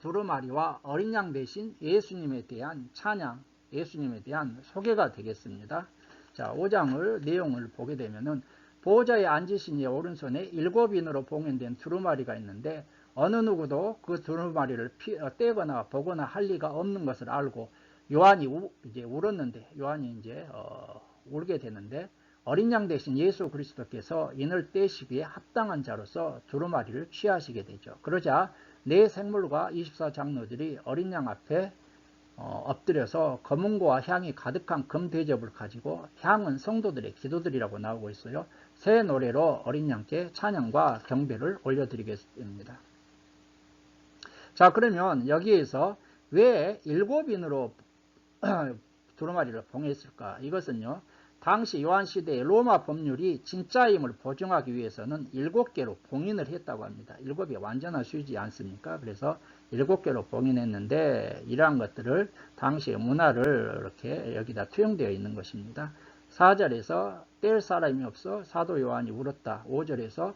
두루마리와 어린 양 대신 예수님에 대한 찬양, 예수님에 대한 소개가 되겠습니다. 자, 5장을 내용을 보게 되면은 보호자에 앉으신 이의 오른손에 7인으로 봉인된 두루마리가 있는데 어느 누구도 그 두루마리를 떼거나 보거나 할 리가 없는 것을 알고 요한이 이제 울었는데 요한이 이제 울게 되는데 어린 양 대신 예수 그리스도께서 이를 떼시기에 합당한 자로서 두루마리를 취하시게 되죠. 그러자 네 생물과 24장로들이 어린 양 앞에 엎드려서 검은고와 향이 가득한 금 대접을 가지고 향은 성도들의 기도들이라고 나오고 있어요. 새 노래로 어린 양께 찬양과 경배를 올려드리겠습니다. 자, 그러면 여기에서 왜 7인으로 두루마리를 봉했을까? 이것은요. 당시 요한시대의 로마 법률이 진짜임을 보증하기 위해서는 7개로 봉인을 했다고 합니다. 7이 완전한 수이지 않습니까? 그래서 7개로 봉인했는데 이러한 것들을 당시의 문화를 이렇게 여기다 투영되어 있는 것입니다. 4절에서 뗄 사람이 없어 사도 요한이 울었다. 5절에서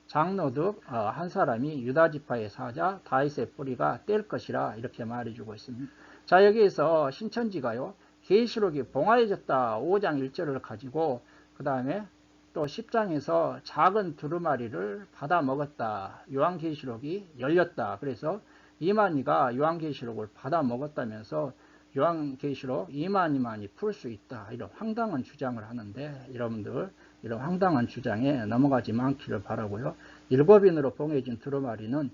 장로득 한 사람이 유다지파의 사자 다윗의 뿌리가 뗄 것이라 이렇게 말해주고 있습니다. 자, 여기에서 신천지가요, 계시록이 봉하여졌다 5장 1절을 가지고 그 다음에 또 10장에서 작은 두루마리를 받아 먹었다. 요한계시록이 열렸다. 그래서 이만희가 요한계시록을 받아 먹었다면서 요한계시록 이만희만이 풀 수 있다. 이런 황당한 주장을 하는데, 여러분들 이런 황당한 주장에 넘어가지 않기를 바라고요. 일곱인으로 봉해진 두루마리는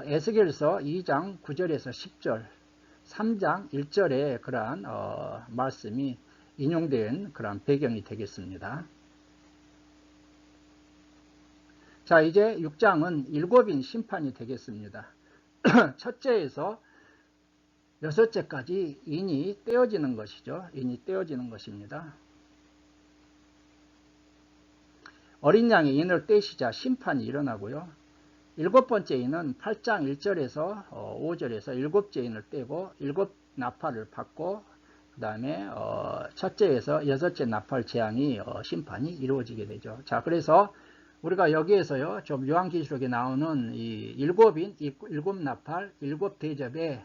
에스겔서 2장 9절에서 10절, 3장 1절에 그러한 말씀이 인용된 그러한 배경이 되겠습니다. 자, 이제 6장은 일곱인 심판이 되겠습니다. 첫째에서 여섯째까지 인이 떼어지는 것이죠. 인이 떼어지는 것입니다. 어린 양의 인을 떼시자 심판이 일어나고요. 일곱 번째 인은 8장 1절에서 5절에서 일곱째 인을 떼고 일곱 나팔을 받고 그 다음에 첫째에서 여섯째 나팔 재앙이 심판이 이루어지게 되죠. 자, 그래서 우리가 여기에서요, 좀 요한계시록에 나오는 이 일곱인, 일곱 나팔, 일곱 대접의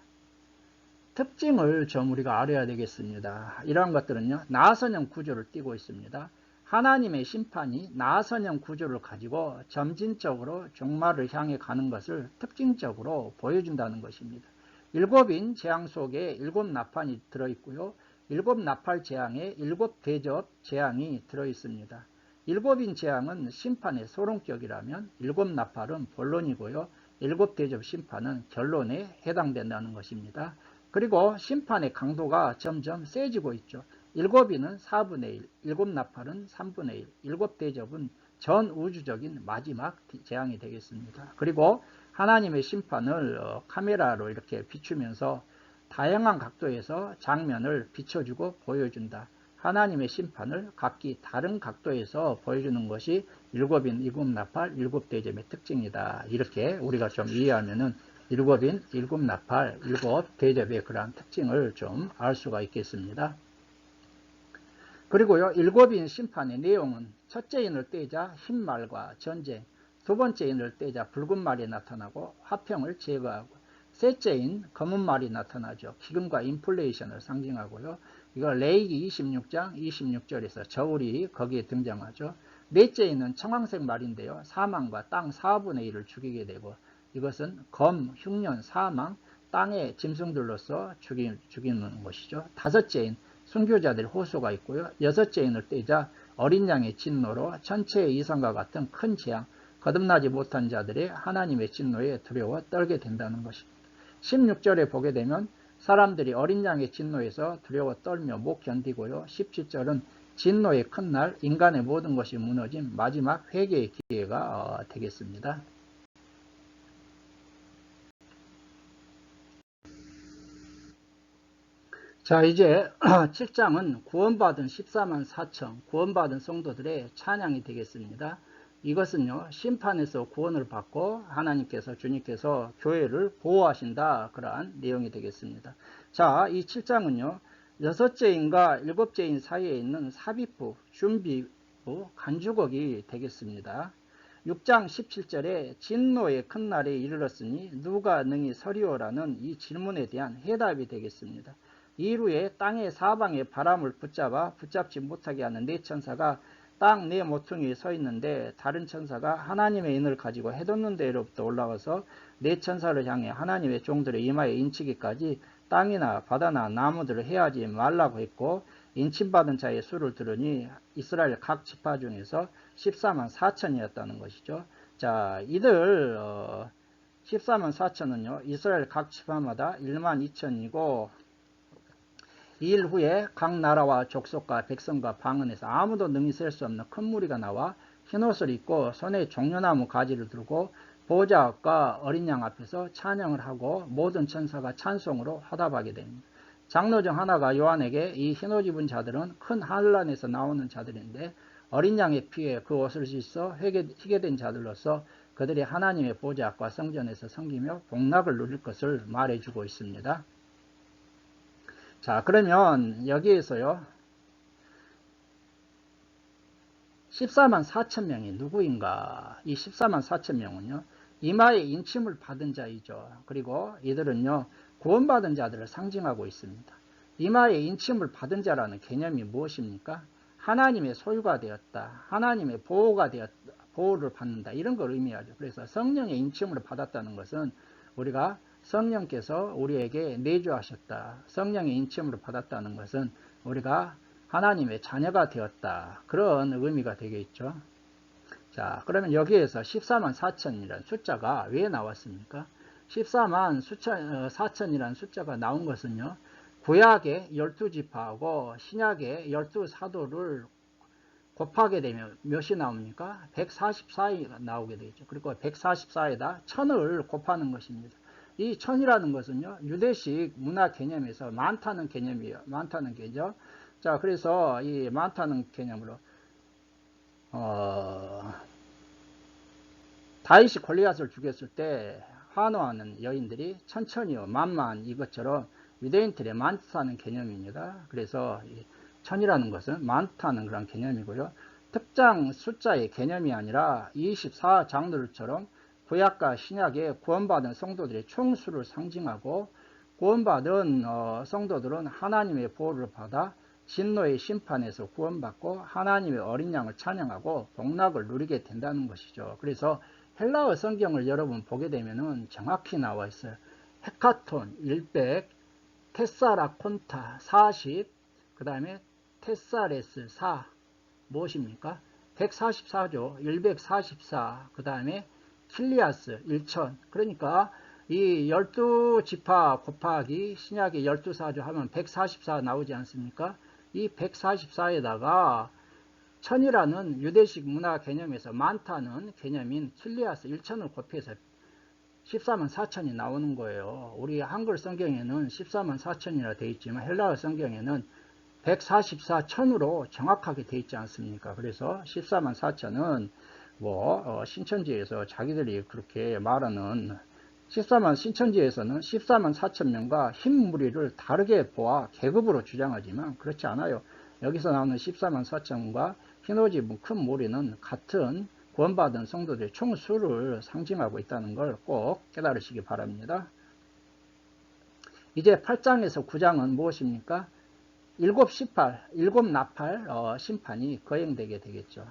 특징을 좀 우리가 알아야 되겠습니다. 이러한 것들은요, 나선형 구조를 띠고 있습니다. 하나님의 심판이 나선형 구조를 가지고 점진적으로 종말을 향해 가는 것을 특징적으로 보여준다는 것입니다. 일곱인 재앙 속에 일곱 나팔이 들어있고요. 일곱 나팔 재앙에 일곱 대접 재앙이 들어있습니다. 일곱인 재앙은 심판의 소론격이라면 일곱 나팔은 본론이고요. 일곱 대접 심판은 결론에 해당된다는 것입니다. 그리고 심판의 강도가 점점 세지고 있죠. 일곱인은 4분의 1, 일곱 나팔은 3분의 1, 일곱 대접은 전 우주적인 마지막 재앙이 되겠습니다. 그리고 하나님의 심판을 카메라로 이렇게 비추면서 다양한 각도에서 장면을 비춰주고 보여준다. 하나님의 심판을 각기 다른 각도에서 보여주는 것이 일곱인, 일곱 나팔, 일곱 대접의 특징이다. 이렇게 우리가 좀 이해하면은 일곱인, 일곱 나팔, 일곱 대접의 그러한 특징을 좀 알 수가 있겠습니다. 그리고요, 일곱인 심판의 내용은 첫째 인을 떼자 흰말과 전쟁, 두 번째 인을 떼자 붉은 말이 나타나고 화평을 제거하고, 셋째 인 검은 말이 나타나죠. 기금과 인플레이션을 상징하고요. 이거 레이기 26장 26절에서 저울이 거기에 등장하죠. 넷째 인은 청황색 말인데요. 사망과 땅 4분의 1을 죽이게 되고, 이것은 검, 흉년, 사망, 땅의 짐승들로서 죽이는 것이죠. 다섯째 인 순교자들의 호소가 있고요. 여섯째 인을 떼자 어린 양의 진노로 천체의 이상과 같은 큰 재앙, 거듭나지 못한 자들의 하나님의 진노에 두려워 떨게 된다는 것입니다. 16절에 보게 되면 사람들이 어린 양의 진노에서 두려워 떨며 못 견디고요. 17절은 진노의 큰 날, 인간의 모든 것이 무너진 마지막 회개의 기회가 되겠습니다. 자, 이제 7장은 구원받은 14만 4천, 구원받은 성도들의 찬양이 되겠습니다. 이것은요, 심판에서 구원을 받고 하나님께서, 주님께서 교회를 보호하신다, 그러한 내용이 되겠습니다. 자, 이 7장은요, 여섯째 인과 일곱째 인 사이에 있는 삽입부, 준비부, 간주곡이 되겠습니다. 6장 17절에 진노의 큰 날에 이르렀으니 누가 능히 서리오라는 이 질문에 대한 해답이 되겠습니다. 이후에 땅의 사방에 바람을 붙잡지 못하게 하는 네 천사가 땅 네 모퉁이에 서 있는데, 다른 천사가 하나님의 인을 가지고 해돋는 데로부터 올라와서 네 천사를 향해 하나님의 종들의 이마에 인치기까지 땅이나 바다나 나무들을 해하지 말라고 했고, 인침받은 자의 수를 들으니 이스라엘 각 지파 중에서 14만 4천이었다는 것이죠. 자, 이들 14만 4천은요, 이스라엘 각 지파마다 1만 2천이고, 이 일 후에 각 나라와 족속과 백성과 방언에서 아무도 능히 셀 수 없는 큰 무리가 나와 흰옷을 입고 손에 종려나무 가지를 들고 보좌 앞과 어린 양 앞에서 찬양을 하고 모든 천사가 찬송으로 화답하게 됩니다. 장로 중 하나가 요한에게 이 흰옷 입은 자들은 큰 환란에서 나오는 자들인데 어린 양의 피에 그 옷을 씻어 희게 된 자들로서 그들이 하나님의 보좌 앞과 성전에서 섬기며 복락을 누릴 것을 말해주고 있습니다. 자, 그러면 여기에서요, 14만 4천 명이 누구인가? 이 14만 4천 명은요, 이마에 인침을 받은 자이죠. 그리고 이들은요, 구원받은 자들을 상징하고 있습니다. 이마에 인침을 받은 자라는 개념이 무엇입니까? 하나님의 소유가 되었다. 하나님의 보호를 받는다. 이런 걸 의미하죠. 그래서 성령의 인침을 받았다는 것은 우리가 성령께서 우리에게 내주하셨다. 성령의 인침을 받았다는 것은 우리가 하나님의 자녀가 되었다. 그런 의미가 되겠죠. 자, 그러면 여기에서 14만 4천이라는 숫자가 왜 나왔습니까? 14만 4천이라는 숫자가 나온 것은요, 구약의 12지파하고 신약의 12사도를 곱하게 되면 몇이 나옵니까? 144가 나오게 되죠. 그리고 144에다 1000을 곱하는 것입니다. 이 1000이라는 것은요, 유대식 문화 개념에서 많다는 개념이에요. 많다는 개념. 자, 그래서 이 많다는 개념으로, 다윗이 골리앗을 죽였을 때 환호하는 여인들이 천천히요, 만만 이것처럼 유대인들의 많다는 개념입니다. 그래서 천이라는 것은 많다는 그런 개념이고요. 특정 숫자의 개념이 아니라 24장로들처럼 구약과 신약의 구원받은 성도들의 총수를 상징하고, 구원받은 성도들은 하나님의 보호를 받아 진노의 심판에서 구원받고 하나님의 어린 양을 찬양하고 복락을 누리게 된다는 것이죠. 그래서 헬라어 성경을 여러분 보게 되면은 정확히 나와 있어요. 헤카톤 100, 테사라콘타 40, 그 다음에 테사레스 4, 무엇입니까? 144죠. 144, 그 다음에 킬리아스 1000. 그러니까 이 12지파 곱하기 신약의 12사조 하면 144 나오지 않습니까? 이 144에다가 천이라는 유대식 문화 개념에서 많다는 개념인 킬리아스 1000을 곱해서 14만 4천이 나오는 거예요. 우리 한글 성경에는 14만 4천이라 되어 있지만 헬라어 성경에는 144천으로 정확하게 되어 있지 않습니까? 그래서 14만 4천은 신천지에서 자기들이 그렇게 말하는 신천지에서는 14만 4천 명과 흰 무리를 다르게 보아 계급으로 주장하지만 그렇지 않아요. 여기서 나오는 14만 4천과 흰옷 입은 큰 무리는 같은 구원받은 성도들의 총수를 상징하고 있다는 걸 꼭 깨달으시기 바랍니다. 이제 8장에서 9장은 무엇입니까? 7 나팔 심판이 거행되게 되겠죠.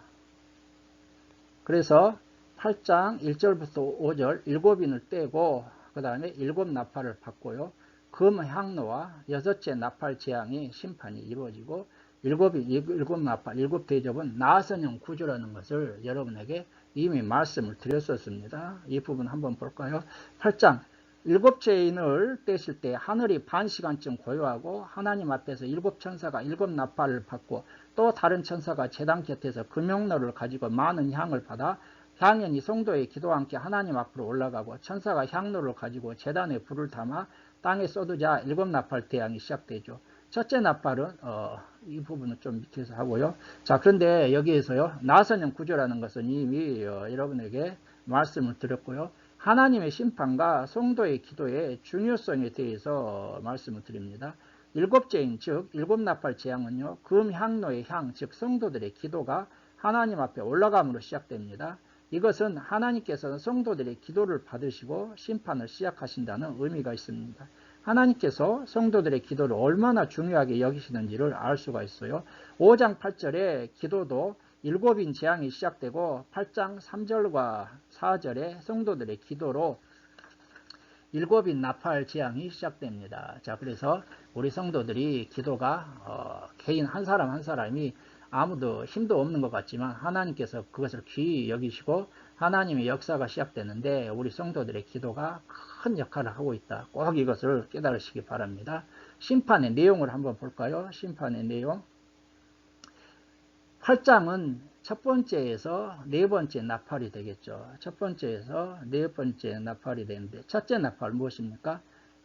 그래서 8장 1절부터 5절 7인을 떼고 그 다음에 7나팔을 받고요. 금향로와 6째 나팔 재앙의 심판이 이루어지고 7나팔 7대접은 나선형 구조라는 것을 여러분에게 이미 말씀을 드렸었습니다. 이 부분 한번 볼까요? 8장 7죄인을 떼실 때 하늘이 반 시간쯤 고요하고 하나님 앞에서 7천사가 7나팔을 받고 또 다른 천사가 제단 곁에서 금용로를 가지고 많은 향을 받아 향연이 성도의 기도와 함께 하나님 앞으로 올라가고 천사가 향로를 가지고 제단에 불을 담아 땅에 쏟으자 7나팔 대항이 시작되죠. 첫째 나팔은 이 부분은 좀 밑에서 하고요. 자, 그런데 여기에서요, 나선형 구조라는 것은 이미 여러분에게 말씀을 드렸고요. 하나님의 심판과 성도의 기도의 중요성에 대해서 말씀을 드립니다. 7죄인 즉 7나팔 재앙은요, 금향로의 향, 즉 성도들의 기도가 하나님 앞에 올라감으로 시작됩니다. 이것은 하나님께서는 성도들의 기도를 받으시고 심판을 시작하신다는 의미가 있습니다. 하나님께서 성도들의 기도를 얼마나 중요하게 여기시는지를 알 수가 있어요. 5장 8절에 기도도 7인 재앙이 시작되고 8장 3절과 4절에 성도들의 기도로 7인 나팔 재앙이 시작됩니다. 자, 그래서 우리 성도들이 기도가 개인 한 사람 한 사람이 아무도 힘도 없는 것 같지만 하나님께서 그것을 귀히 여기시고 하나님의 역사가 시작되는데 우리 성도들의 기도가 큰 역할을 하고 있다. 꼭 이것을 깨달으시기 바랍니다. 심판의 내용을 한번 볼까요? 심판의 내용. 8장은 첫 번째에서 네 번째 나팔이 되겠죠. 첫 번째에서 네 번째 나팔이 되는데 첫째 나팔 무엇입니까?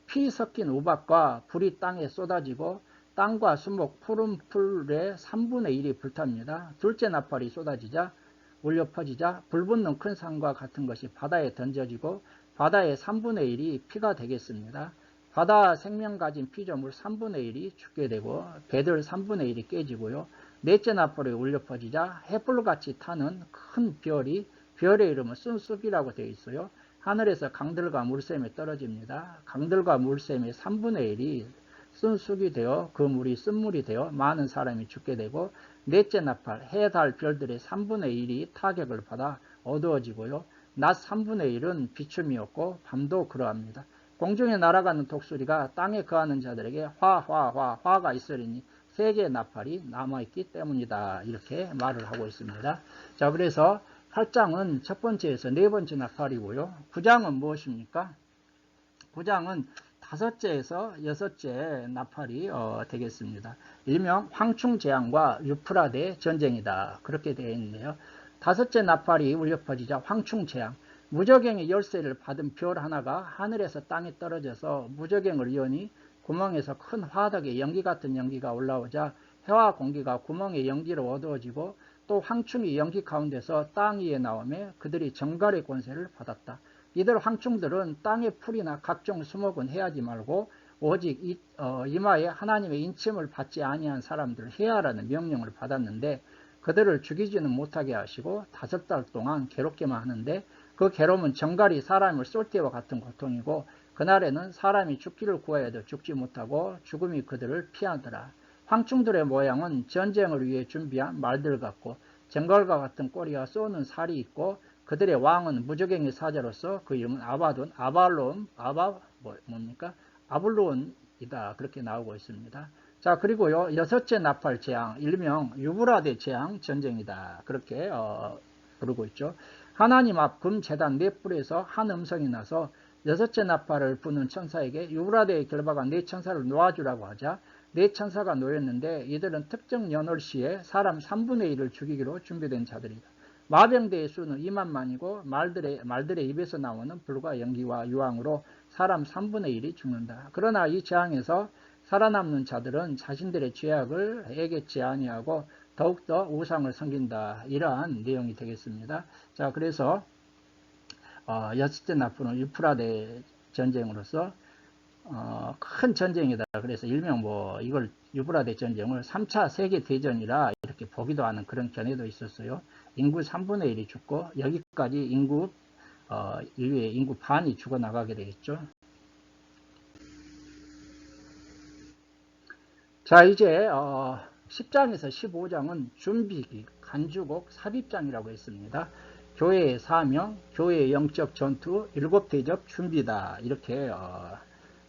피 섞인 우박과 불이 땅에 쏟아지고 땅과 수목, 푸른 풀의 3분의 1이 불탑니다. 둘째 나팔이 쏟아지자 울려 퍼지자 불 붙는 큰 산과 같은 것이 바다에 던져지고 바다의 3분의 1이 피가 되겠습니다. 바다 생명 가진 피조물 3분의 1이 죽게 되고 배들 3분의 1이 깨지고요. 넷째 나팔이 울려 퍼지자 햇불같이 타는 큰 별이, 별의 이름은 순쑥이라고 되어 있어요. 하늘에서 강들과 물샘에 떨어집니다. 강들과 물샘의 3분의 1이 쓴쑥이 되어 그 물이 쓴물이 되어 많은 사람이 죽게 되고, 넷째 나팔 해, 달, 별들의 3분의 1이 타격을 받아 어두워지고요. 낮 3분의 1은 비춤이었고 밤도 그러합니다. 공중에 날아가는 독수리가 땅에 거하는 자들에게 화가 있으리니 세 개의 나팔이 남아있기 때문이다. 이렇게 말을 하고 있습니다. 자, 그래서 8장은 첫 번째에서 네 번째 나팔이고요. 9장은 무엇입니까? 9장은 다섯째에서 여섯째 나팔이 되겠습니다. 일명 황충재앙과 유프라데 전쟁이다. 그렇게 되어 있는데요. 다섯째 나팔이 울려 퍼지자 황충재앙, 무저갱의 열쇠를 받은 별 하나가 하늘에서 땅에 떨어져서 무저갱을 여니 구멍에서 큰 화덕의 연기 같은 연기가 올라오자 해와 공기가 구멍의 연기로 어두워지고, 또 황충이 연기 가운데서 땅 위에 나오며 그들이 정갈의 권세를 받았다. 이들 황충들은 땅의 풀이나 각종 수목은 해하지 말고 오직 이마에 하나님의 인침을 받지 아니한 사람들을 해하라는 명령을 받았는데, 그들을 죽이지는 못하게 하시고 5달 동안 괴롭게만 하는데, 그 괴로움은 정갈이 사람을 쏠 때와 같은 고통이고, 그날에는 사람이 죽기를 구하여도 죽지 못하고 죽음이 그들을 피하더라. 황충들의 모양은 전쟁을 위해 준비한 말들 같고, 정갈과 같은 꼬리와 쏘는 살이 있고, 그들의 왕은 무저갱의 사자로서 그 이름은 아블론이다. 그렇게 나오고 있습니다. 자, 그리고요, 여섯째 나팔 재앙, 일명 유브라데 재앙 전쟁이다. 그렇게 부르고 있죠. 하나님 앞 금 제단 네 뿔에서 한 음성이 나서 여섯째 나팔을 부는 천사에게 유브라데의 결박한 네 천사를 놓아주라고 하자 네 천사가 놓였는데, 이들은 특정 연월시에 사람 3분의 1을 죽이기로 준비된 자들이다. 마병대의 수는 2만만이고 말들의 입에서 나오는 불과 연기와 유황으로 사람 3분의 1이 죽는다. 그러나 이 재앙에서 살아남는 자들은 자신들의 죄악을 애겠지 아니하고 더욱더 우상을 섬긴다. 이러한 내용이 되겠습니다. 자, 그래서 여섯째 나팔은 유프라데 전쟁으로서 큰 전쟁이다. 그래서 일명 이걸 유브라데 전쟁을 3차 세계대전이라 이렇게 보기도 하는 그런 견해도 있었어요. 인구 3분의 1이 죽고 여기까지 인류의 인구 반이 죽어나가게 되겠죠. 자, 이제 10장에서 15장은 준비기, 간주곡, 삽입장이라고 했습니다. 교회의 사명, 교회의 영적 전투, 7대접 준비다. 이렇게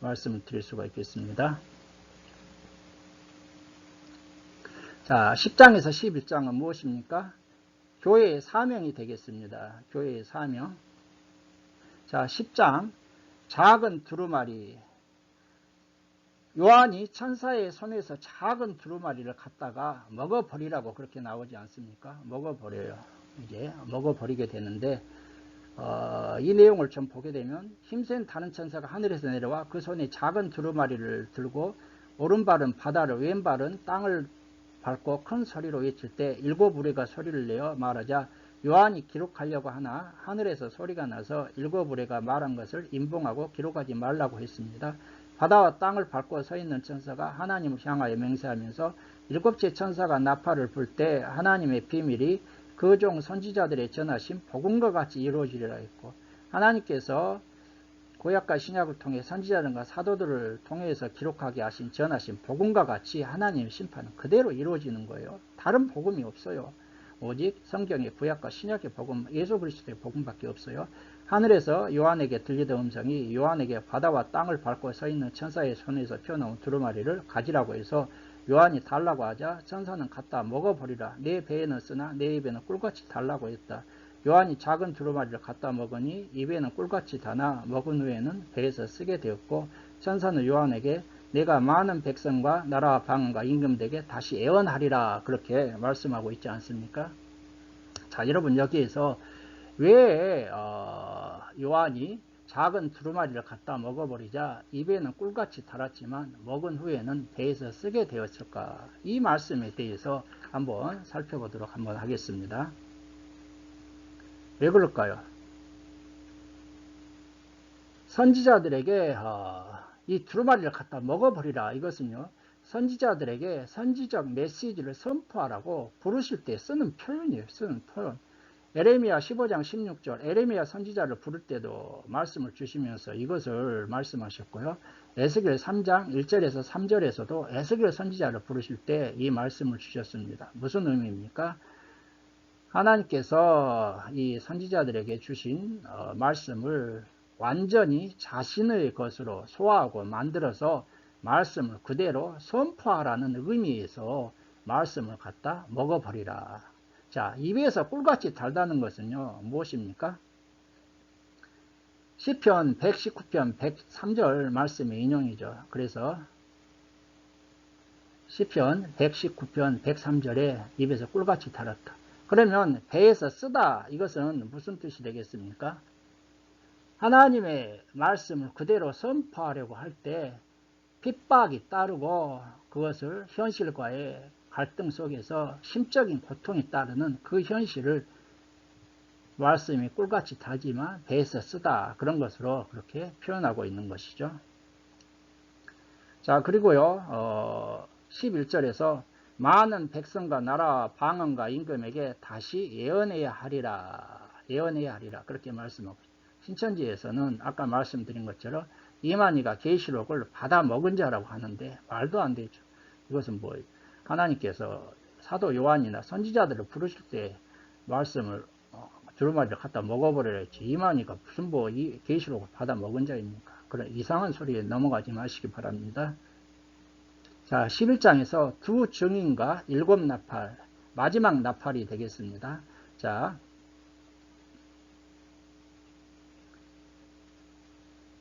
말씀을 드릴 수가 있겠습니다. 자, 10장에서 11장은 무엇입니까? 교회의 사명이 되겠습니다. 교회의 사명. 자, 10장 작은 두루마리. 요한이 천사의 손에서 작은 두루마리를 갖다가 먹어버리라고 그렇게 나오지 않습니까? 먹어버려요. 이제 먹어버리게 되는데, 이 내용을 좀 보게 되면 힘센 다른 천사가 하늘에서 내려와 그 손에 작은 두루마리를 들고 오른발은 바다를 왼발은 땅을 밟고 큰 소리로 외칠 때 7우레가 소리를 내어 말하자 요한이 기록하려고 하나 하늘에서 소리가 나서 7우레가 말한 것을 인봉하고 기록하지 말라고 했습니다. 바다와 땅을 밟고 서 있는 천사가 하나님을 향하여 맹세하면서 7째 천사가 나팔을 불 때 하나님의 비밀이 그 종 선지자들의 전하신 복음과 같이 이루어지리라 했고, 하나님께서 구약과 신약을 통해 선지자들과 사도들을 통해서 기록하게 하신 전하신 복음과 같이 하나님의 심판은 그대로 이루어지는 거예요. 다른 복음이 없어요. 오직 성경의 구약과 신약의 복음, 예수 그리스도의 복음밖에 없어요. 하늘에서 요한에게 들리던 음성이 요한에게 바다와 땅을 밟고 서 있는 천사의 손에서 튀어나온 두루마리를 가지라고 해서 요한이 달라고 하자 천사는 갖다 먹어버리라. 내 배에는 쓰나 내 입에는 꿀같이 달라고 했다. 요한이 작은 두루마리를 갖다 먹으니 입에는 꿀같이 다나 먹은 후에는 배에서 쓰게 되었고, 천사는 요한에게 내가 많은 백성과 나라와 방언과 임금들에게 다시 애원하리라. 그렇게 말씀하고 있지 않습니까? 자, 여러분 여기에서 왜 요한이 작은 두루마리를 갖다 먹어버리자 입에는 꿀같이 달았지만 먹은 후에는 배에서 쓰게 되었을까? 이 말씀에 대해서 한번 살펴보도록 한번 하겠습니다. 왜 그럴까요? 선지자들에게 이 두루마리를 갖다 먹어버리라. 이것은요, 선지자들에게 선지적 메시지를 선포하라고 부르실 때 쓰는 표현이에요. 쓰는 표현. 에레미야 15장 16절 에레미야 선지자를 부를 때도 말씀을 주시면서 이것을 말씀하셨고요. 에스겔 3장 1절에서 3절에서도 에스겔 선지자를 부르실 때 이 말씀을 주셨습니다. 무슨 의미입니까? 하나님께서 이 선지자들에게 주신 말씀을 완전히 자신의 것으로 소화하고 만들어서 말씀을 그대로 선포하라는 의미에서 말씀을 갖다 먹어버리라. 자, 입에서 꿀같이 달다는 것은요, 무엇입니까? 시편 119편 103절 말씀의 인용이죠. 그래서 시편 119편 103절에 입에서 꿀같이 달았다. 그러면 배에서 쓰다, 이것은 무슨 뜻이 되겠습니까? 하나님의 말씀을 그대로 선포하려고 할 때 핍박이 따르고 그것을 현실과의 갈등 속에서 심적인 고통이 따르는 그 현실을 말씀이 꿀같이 달지만 배에서 쓰다, 그런 것으로 그렇게 표현하고 있는 것이죠. 자, 그리고요 11절에서 많은 백성과 나라와 방언과 임금에게 다시 예언해야 하리라. 예언해야 하리라. 그렇게 말씀하고 신천지에서는 아까 말씀드린 것처럼 이만희가 계시록을 받아 먹은 자라고 하는데 말도 안 되죠. 이것은 뭐 하나님께서 사도 요한이나 선지자들을 부르실 때 말씀을 두루마리를 갖다 먹어버려야 했지. 이만희가 무슨 뭐 계시록을 받아 먹은 자입니까? 그런 이상한 소리에 넘어가지 마시기 바랍니다. 자, 11장에서 두 증인과 일곱 나팔, 마지막 나팔이 되겠습니다. 자,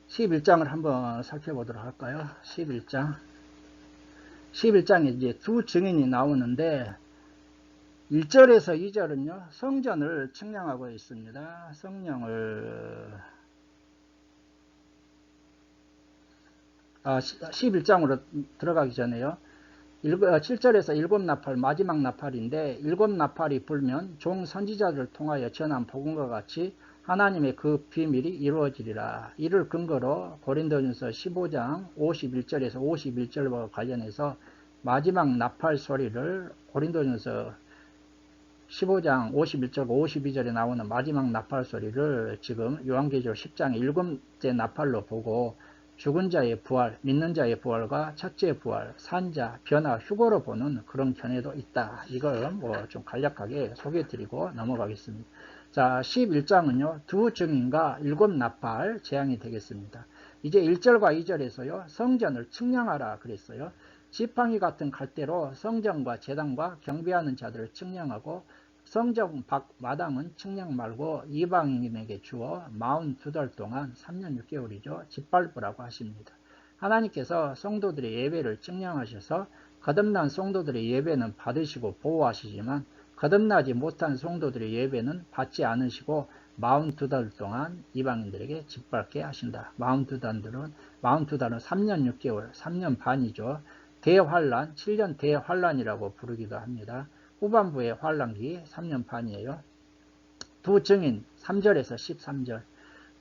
11장을 한번 살펴보도록 할까요? 11장에 이제 두 증인이 나오는데 1절에서 2절은요, 성전을 측량하고 있습니다. 성령을 11장으로 들어가기 전에요. 7절에서 일곱 나팔, 마지막 나팔인데 일곱 나팔이 불면 종 선지자들을 통하여 전한 복음과 같이 하나님의 그 비밀이 이루어지리라. 이를 근거로 고린도전서 15장 51절에서 51절과 관련해서 마지막 나팔 소리를 고린도전서 15장 51절 52절에 나오는 마지막 나팔 소리를 지금 요한계시록 10장의 일곱째 나팔로 보고 죽은 자의 부활, 믿는 자의 부활과 첫째 부활, 산자, 변화, 휴거로 보는 그런 견해도 있다. 이걸 뭐 좀 간략하게 소개해드리고 넘어가겠습니다. 자, 11장은요, 두 증인과 일곱 나팔 재앙이 되겠습니다. 이제 1절과 2절에서요, 성전을 측량하라 그랬어요. 지팡이 같은 갈대로 성전과 제단과 경배하는 자들을 측량하고 성전 밖 마당은 측량 말고 이방인에게 주어 42달 동안 3년 6개월이죠. 짓밟으라고 하십니다. 하나님께서 성도들의 예배를 측량하셔서 거듭난 성도들의 예배는 받으시고 보호하시지만 거듭나지 못한 성도들의 예배는 받지 않으시고 42달 동안 이방인들에게 짓밟게 하신다. 42달은 3년 6개월, 3년 반이죠. 대환란, 7년 대환란이라고 부르기도 합니다. 후반부의 환란기 3년 반이에요. 두 증인 3절에서 13절.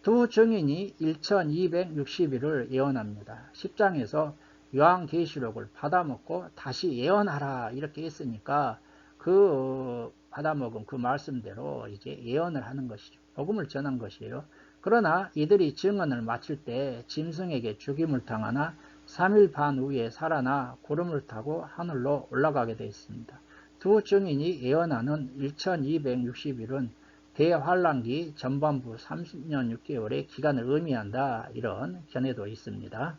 두 증인이 1260일을 예언합니다. 10장에서 요한계시록을 받아먹고 다시 예언하라 이렇게 했으니까 그 받아먹은 그 말씀대로 이제 예언을 하는 것이죠. 복음을 전한 것이에요. 그러나 이들이 증언을 마칠 때 짐승에게 죽임을 당하나 3일 반 후에 살아나 구름을 타고 하늘로 올라가게 되어 있습니다. 두 증인이 예언하는 1260일은 대환란기 전반부 30년 6개월의 기간을 의미한다. 이런 견해도 있습니다.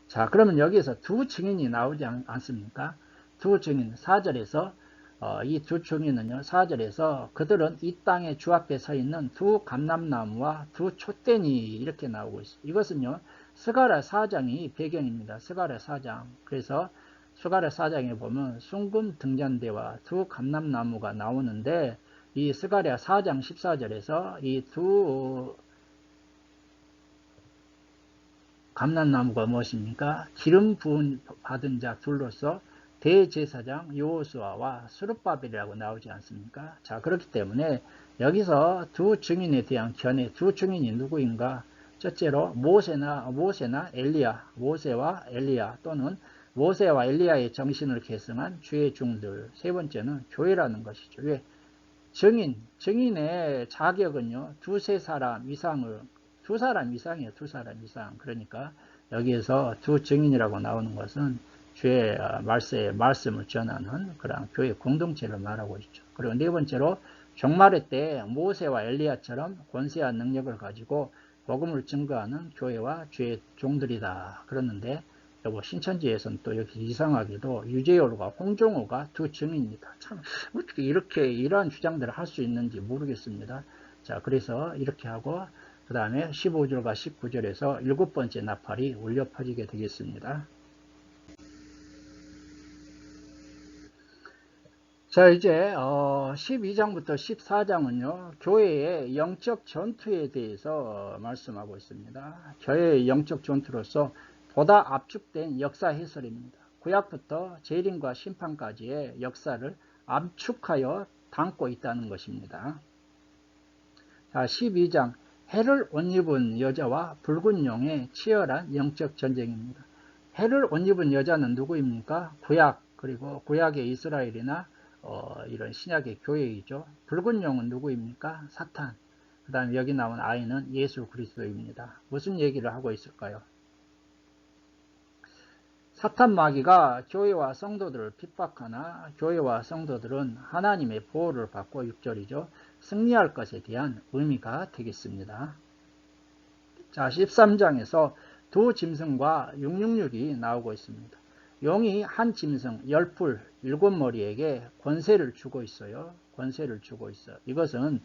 자, 그러면 여기에서 두 증인이 나오지 않습니까? 두 증인 4절에서 이 두 증인은요, 4절에서 그들은 이 땅의 주 앞에 서 있는 두 감람나무와 두 촛대니 이렇게 나오고 있어요. 이것은요, 스가랴 4장이 배경입니다. 스가랴 4장. 그래서 스가랴 4장에 보면 순금 등잔대와 두 감람나무가 나오는데 이 스가랴 4장 14절에서 이 두 감람나무가 무엇입니까? 기름 부은 받은 자 둘로서 대제사장 여호수아와 스룹바벨이라고 나오지 않습니까? 자, 그렇기 때문에 여기서 두 증인에 대한 견해, 두 증인이 누구인가? 첫째로 모세나 엘리야, 모세와 엘리야 또는 모세와 엘리야의 정신을 계승한 주의 종들. 세 번째는 교회라는 것이죠. 왜? 증인의 자격은요, 두세 사람 이상을, 두 사람 이상이에요. 두 사람 이상. 그러니까 여기에서 두 증인이라고 나오는 것은 주의 말씀을 전하는 그런 교회 공동체를 말하고 있죠. 그리고 네 번째로 종말의 때 모세와 엘리야처럼 권세와 능력을 가지고 복음을 증거하는 교회와 주의 종들이다. 그러는데 신천지에서는 또 여기 이상하게도 유재열과 홍종호가 두 증인이다. 참 어떻게 이렇게 이러한 주장들을 할 수 있는지 모르겠습니다. 자, 그래서 이렇게 하고 그 다음에 15절과 19절에서 일곱 번째 나팔이 울려 퍼지게 되겠습니다. 자, 이제 12장부터 14장은요 교회의 영적 전투에 대해서 말씀하고 있습니다. 교회의 영적 전투로서 보다 압축된 역사 해설입니다. 구약부터 재림과 심판까지의 역사를 압축하여 담고 있다는 것입니다. 자, 12장 해를 옷 입은 여자와 붉은 용의 치열한 영적 전쟁입니다. 해를 옷 입은 여자는 누구입니까? 구약, 그리고 구약의 이스라엘이나 이런 신약의 교회이죠. 붉은 용은 누구입니까? 사탄. 그 다음에 여기 나온 아이는 예수 그리스도입니다. 무슨 얘기를 하고 있을까요? 사탄 마귀가 교회와 성도들을 핍박하나 교회와 성도들은 하나님의 보호를 받고 6절이죠. 승리할 것에 대한 의미가 되겠습니다. 자, 13장에서 두 짐승과 666이 나오고 있습니다. 용이 한 짐승 10풀 7머리에게 권세를 주고 있어요. 권세를 주고 있어요. 이것은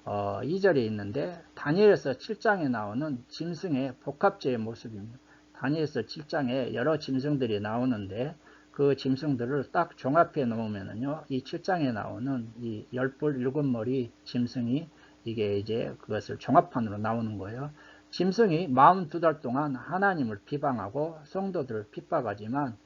2절에 있는데 다니엘서 7장에 나오는 짐승의 복합제의 모습입니다. 다니엘서 7장에 여러 짐승들이 나오는데 그 짐승들을 딱 종합해 놓으면은요, 이 7장에 나오는 이 10뿔 7머리 짐승이 이게 이제 그것을 종합판으로 나오는 거예요. 짐승이 42달 동안 하나님을 비방하고 성도들을 핍박하지만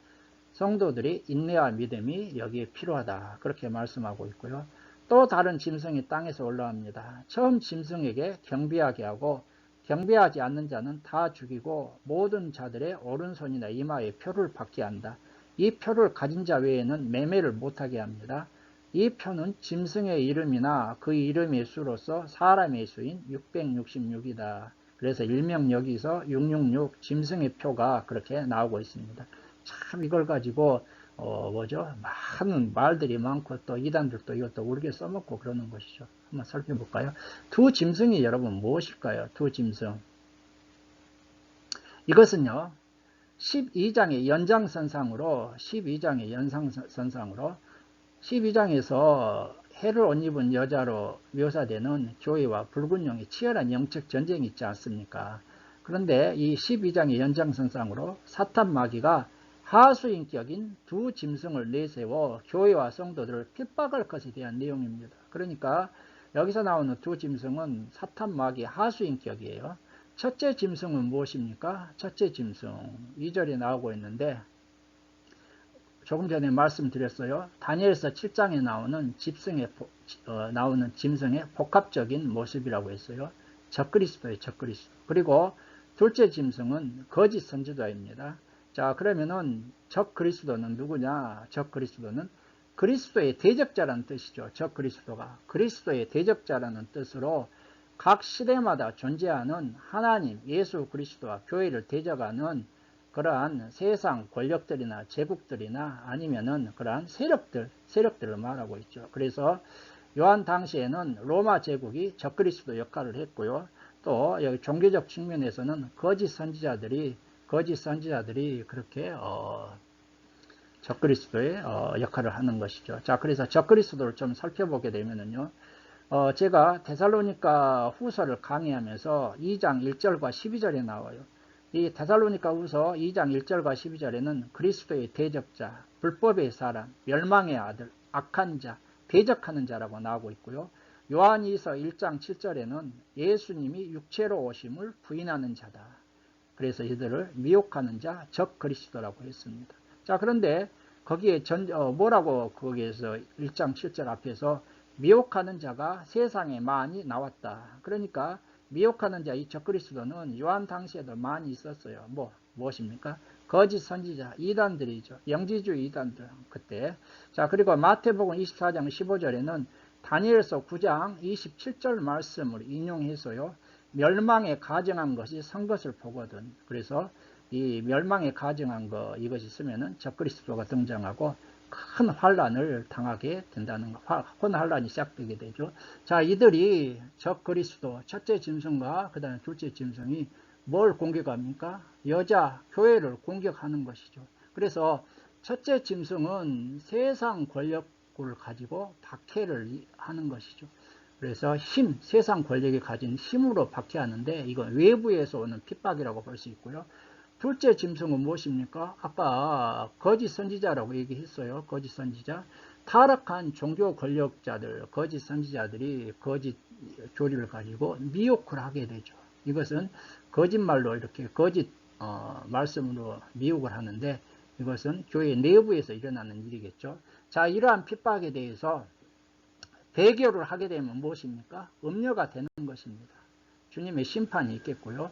성도들이 인내와 믿음이 여기에 필요하다. 그렇게 말씀하고 있고요. 또 다른 짐승이 땅에서 올라옵니다. 처음 짐승에게 경배하게 하고 경배하지 않는 자는 다 죽이고 모든 자들의 오른손이나 이마에 표를 받게 한다. 이 표를 가진 자 외에는 매매를 못하게 합니다. 이 표는 짐승의 이름이나 그 이름의 수로서 사람의 수인 666이다. 그래서 일명 여기서 666 짐승의 표가 그렇게 나오고 있습니다. 참 이걸 가지고 많은 말들이 많고 또 이단들도 이것도 우리게 써먹고 그러는 것이죠. 한번 살펴볼까요? 두 짐승이 여러분 무엇일까요? 두 짐승. 이것은요. 12장의 연장선상으로 12장에서 해를 옷 입은 여자로 묘사되는 교회와 붉은 용의 치열한 영적 전쟁이 있지 않습니까? 그런데 이 12장의 연장선상으로 사탄 마귀가 하수인격인 두 짐승을 내세워 교회와 성도들을 핍박할 것에 대한 내용입니다. 그러니까 여기서 나오는 두 짐승은 사탄 마귀 하수인격이에요. 첫째 짐승은 무엇입니까? 첫째 짐승 2절에 나오고 있는데 조금 전에 말씀드렸어요. 다니엘서 7장에 나오는 짐승의 복합적인 모습이라고 했어요. 적그리스도예요. 적그리스도. 그리고 둘째 짐승은 거짓 선지자입니다. 자, 그러면은 적그리스도는 누구냐? 적그리스도는 그리스도의 대적자라는 뜻이죠. 적그리스도가 그리스도의 대적자라는 뜻으로 각 시대마다 존재하는 하나님, 예수 그리스도와 교회를 대적하는 그러한 세상 권력들이나 제국들이나 아니면은 그러한 세력들을 말하고 있죠. 그래서 요한 당시에는 로마 제국이 적그리스도 역할을 했고요. 또 여기 종교적 측면에서는 거짓 선지자들이 그렇게 적그리스도의 역할을 하는 것이죠. 자, 그래서 적그리스도를 좀 살펴보게 되면은요. 제가 데살로니가 후서를 강의하면서 2장 1절과 12절에 나와요. 이 데살로니가 후서 2장 1절과 12절에는 그리스도의 대적자, 불법의 사람, 멸망의 아들, 악한 자, 대적하는 자라고 나오고 있고요. 요한이서 1장 7절에는 예수님이 육체로 오심을 부인하는 자다. 그래서 이들을 미혹하는 자, 적그리스도라고 했습니다. 자, 그런데 거기에 뭐라고 거기에서 1장 7절 앞에서 미혹하는 자가 세상에 많이 나왔다. 그러니까 미혹하는 자 이 적그리스도는 요한 당시에도 많이 있었어요. 무엇입니까? 거짓 선지자 이단들이죠. 영지주의 이단들 그때. 자, 그리고 마태복음 24장 15절에는 다니엘서 9장 27절 말씀을 인용해서요. 멸망에 가증한 것이 선 것을 보거든. 그래서 이 멸망에 가증한 거 이것이 있으면은 적그리스도가 등장하고 큰 환란을 당하게 된다는 거. 큰 환란이 시작되게 되죠. 자, 이들이 적그리스도 첫째 짐승과 그 다음에 둘째 짐승이 뭘 공격합니까? 여자 교회를 공격하는 것이죠. 그래서 첫째 짐승은 세상 권력을 가지고 박해를 하는 것이죠. 그래서 세상 권력이 가진 힘으로 박해하는데 이건 외부에서 오는 핍박이라고 볼 수 있고요. 둘째 짐승은 무엇입니까? 아까 거짓 선지자라고 얘기했어요. 거짓 선지자. 타락한 종교 권력자들, 거짓 선지자들이 거짓 교리를 가지고 미혹을 하게 되죠. 이것은 거짓말로 이렇게 거짓 말씀으로 미혹을 하는데 이것은 교회 내부에서 일어나는 일이겠죠. 자, 이러한 핍박에 대해서 배교를 하게 되면 무엇입니까? 음녀가 되는 것입니다. 주님의 심판이 있겠고요.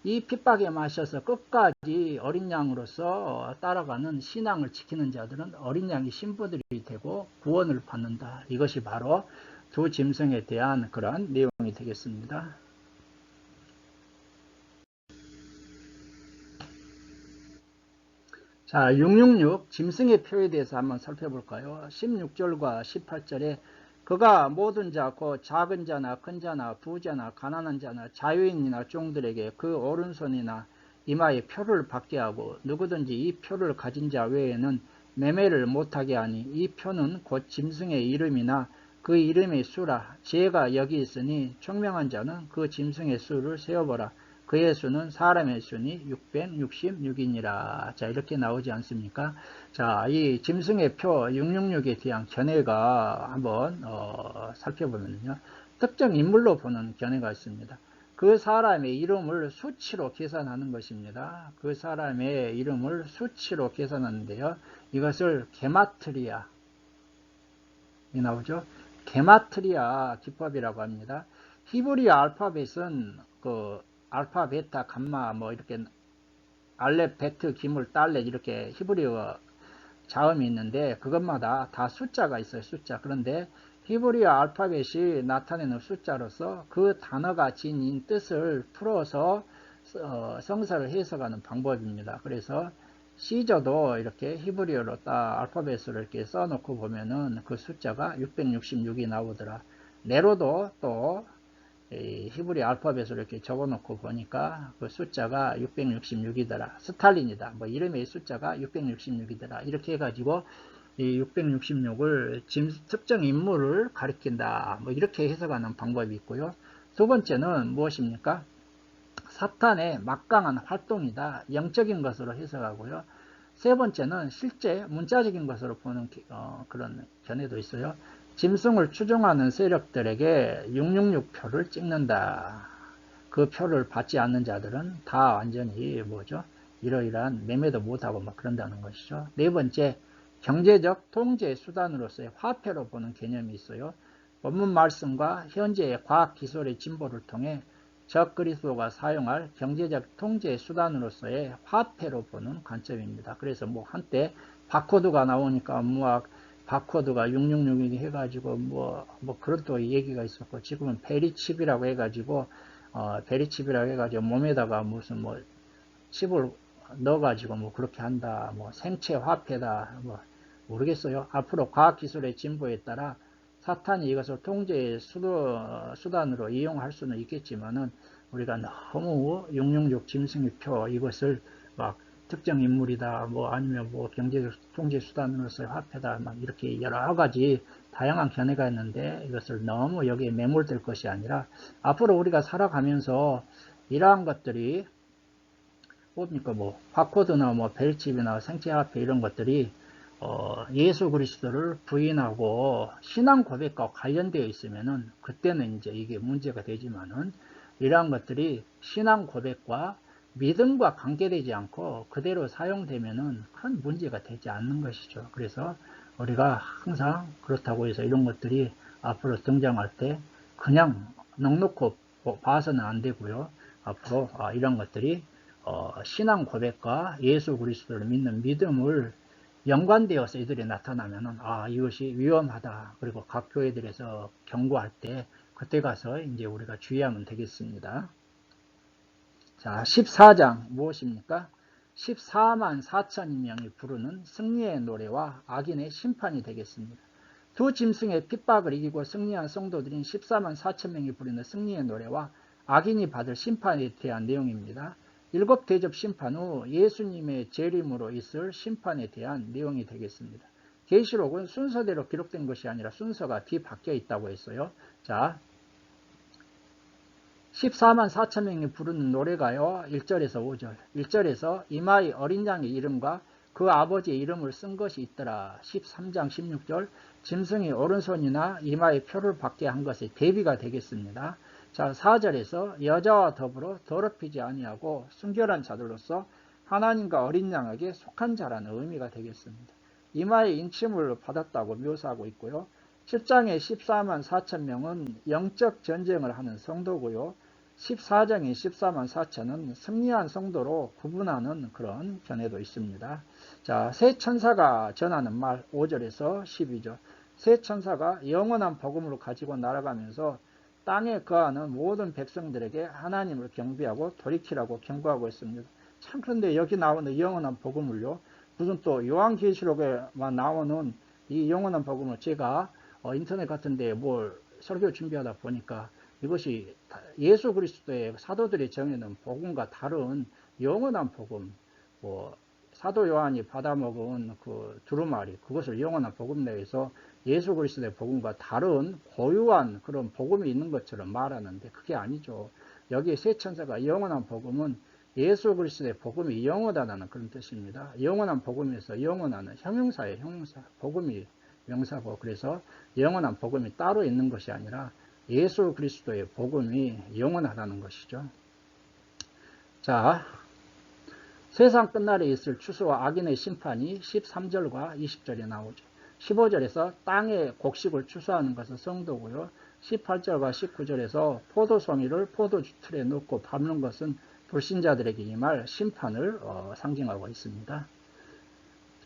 이 핍박에 마셔서 끝까지 어린 양으로서 따라가는 신앙을 지키는 자들은 어린 양의 신부들이 되고 구원을 받는다. 이것이 바로 두 짐승에 대한 그러한 내용이 되겠습니다. 자, 666 짐승의 표에 대해서 한번 살펴볼까요? 16절과 18절에 그가 모든 자, 곧 작은 자나 큰 자나 부자나 가난한 자나 자유인이나 종들에게 그 오른손이나 이마에 표를 받게 하고 누구든지 이 표를 가진 자 외에는 매매를 못하게 하니 이 표는 곧 짐승의 이름이나 그 이름의 수라. 지혜가 여기 있으니 총명한 자는 그 짐승의 수를 세어보라. 그의 수는 사람의 수니 666이니라. 자, 이렇게 나오지 않습니까? 자, 이 짐승의 표 666에 대한 견해가 한번 살펴보면요. 특정 인물로 보는 견해가 있습니다. 그 사람의 이름을 수치로 계산하는 것입니다. 그 사람의 이름을 수치로 계산하는데요. 이것을 게마트리아 이 나오죠. 게마트리아 기법이라고 합니다. 히브리어 알파벳은 그 알파, 베타, 감마 뭐 이렇게 알렙, 베트, 기물, 달렛 이렇게 히브리어 자음이 있는데 그것마다 다 숫자가 있어요. 숫자. 그런데 히브리어 알파벳이 나타내는 숫자로서 그 단어가 지닌 뜻을 풀어서 성사를 해석하는 방법입니다. 그래서 시저도 이렇게 히브리어로 딱 알파벳으로 이렇게 써놓고 보면은 그 숫자가 666이 나오더라. 네로도 또 히브리 알파벳으로 이렇게 적어놓고 보니까 그 숫자가 666이더라. 스탈린이다. 뭐 이름의 숫자가 666이더라. 이렇게 해가지고 이 666을 특정 인물을 가리킨다. 뭐 이렇게 해석하는 방법이 있고요. 두 번째는 무엇입니까? 사탄의 막강한 활동이다. 영적인 것으로 해석하고요. 세 번째는 실제 문자적인 것으로 보는 그런 견해도 있어요. 짐승을 추종하는 세력들에게 666표를 찍는다. 그 표를 받지 않는 자들은 다 완전히 뭐죠? 이러이러한 매매도 못하고 막 그런다는 것이죠. 네 번째, 경제적 통제 수단으로서의 화폐로 보는 개념이 있어요. 원문 말씀과 현재의 과학기술의 진보를 통해 적그리스도가 사용할 경제적 통제 수단으로서의 화폐로 보는 관점입니다. 그래서 뭐 한때 바코드가 나오니까 바코드가 666이 해가지고 뭐 그런 또 얘기가 있었고 지금은 베리칩이라고 해가지고 몸에다가 무슨 뭐 칩을 넣어가지고 뭐 그렇게 한다. 뭐 생체 화폐다. 뭐 모르겠어요. 앞으로 과학기술의 진보에 따라 사탄이 이것을 통제의 수단으로 이용할 수는 있겠지만은 우리가 너무 666 짐승의표 이것을 막 특정 인물이다 뭐 아니면 뭐 경제적 통제 수단으로서의 화폐다 막 이렇게 여러 가지 다양한 견해가 있는데 이것을 너무 여기에 매몰될 것이 아니라 앞으로 우리가 살아가면서 이러한 것들이 뭡니까 뭐 바코드나 뭐 벨칩이나 생체화폐 이런 것들이 예수 그리스도를 부인하고 신앙 고백과 관련되어 있으면은 그때는 이제 이게 문제가 되지만은 이러한 것들이 신앙 고백과 믿음과 관계되지 않고 그대로 사용되면은 큰 문제가 되지 않는 것이죠. 그래서 우리가 항상 그렇다고 해서 이런 것들이 앞으로 등장할 때 그냥 넉넉히 봐서는 안 되고요. 앞으로 이런 것들이 신앙 고백과 예수 그리스도를 믿는 믿음을 연관되어서 이들이 나타나면은 이것이 위험하다. 그리고 각 교회들에서 경고할 때 그때 가서 이제 우리가 주의하면 되겠습니다. 자, 14장 무엇입니까? 14만 4천 명이 부르는 승리의 노래와 악인의 심판이 되겠습니다. 두 짐승의 핍박을 이기고 승리한 성도들인 14만 4천 명이 부르는 승리의 노래와 악인이 받을 심판에 대한 내용입니다. 일곱 대접 심판 후 예수님의 재림으로 있을 심판에 대한 내용이 되겠습니다. 계시록은 순서대로 기록된 것이 아니라 순서가 뒤바뀌어 있다고 했어요. 자, 14만 4천 명이 부르는 노래가요. 1절에서 5절. 1절에서 이마의 어린 양의 이름과 그 아버지의 이름을 쓴 것이 있더라. 13장 16절. 짐승이 오른손이나 이마의 표를 받게 한 것의 대비가 되겠습니다. 자, 4절에서 여자와 더불어 더럽히지 아니하고 순결한 자들로서 하나님과 어린 양에게 속한 자라는 의미가 되겠습니다. 이마의 인침을 받았다고 묘사하고 있고요. 7장의 14만 4천 명은 영적 전쟁을 하는 성도고요. 14장의 14만 4천은 승리한 성도로 구분하는 그런 견해도 있습니다. 자, 새 천사가 전하는 말 5절에서 12절. 새 천사가 영원한 복음을 가지고 날아가면서 땅에 거하는 모든 백성들에게 하나님을 경배하고 돌이키라고 경고하고 있습니다. 참 그런데 여기 나오는 영원한 복음을요. 무슨 또 요한계시록에만 나오는 이 영원한 복음을 제가 인터넷 같은 데 뭘 설교 준비하다 보니까 이것이 예수 그리스도의 사도들이 정해놓은 복음과 다른 영원한 복음, 사도 요한이 받아먹은 그 두루마리, 그것을 영원한 복음 내에서 예수 그리스도의 복음과 다른 고유한 그런 복음이 있는 것처럼 말하는데 그게 아니죠. 여기 새 천사가 영원한 복음은 예수 그리스도의 복음이 영원하다는 그런 뜻입니다. 영원한 복음에서 영원하는 형용사예요. 형용사. 복음이 명사고, 그래서 영원한 복음이 따로 있는 것이 아니라 예수 그리스도의 복음이 영원하다는 것이죠. 자, 세상 끝날에 있을 추수와 악인의 심판이 13절과 20절에 나오죠. 15절에서 땅에 곡식을 추수하는 것은 성도고요. 18절과 19절에서 포도송이를 포도주 틀에 넣고 밟는 것은 불신자들에게 임할 심판을 상징하고 있습니다.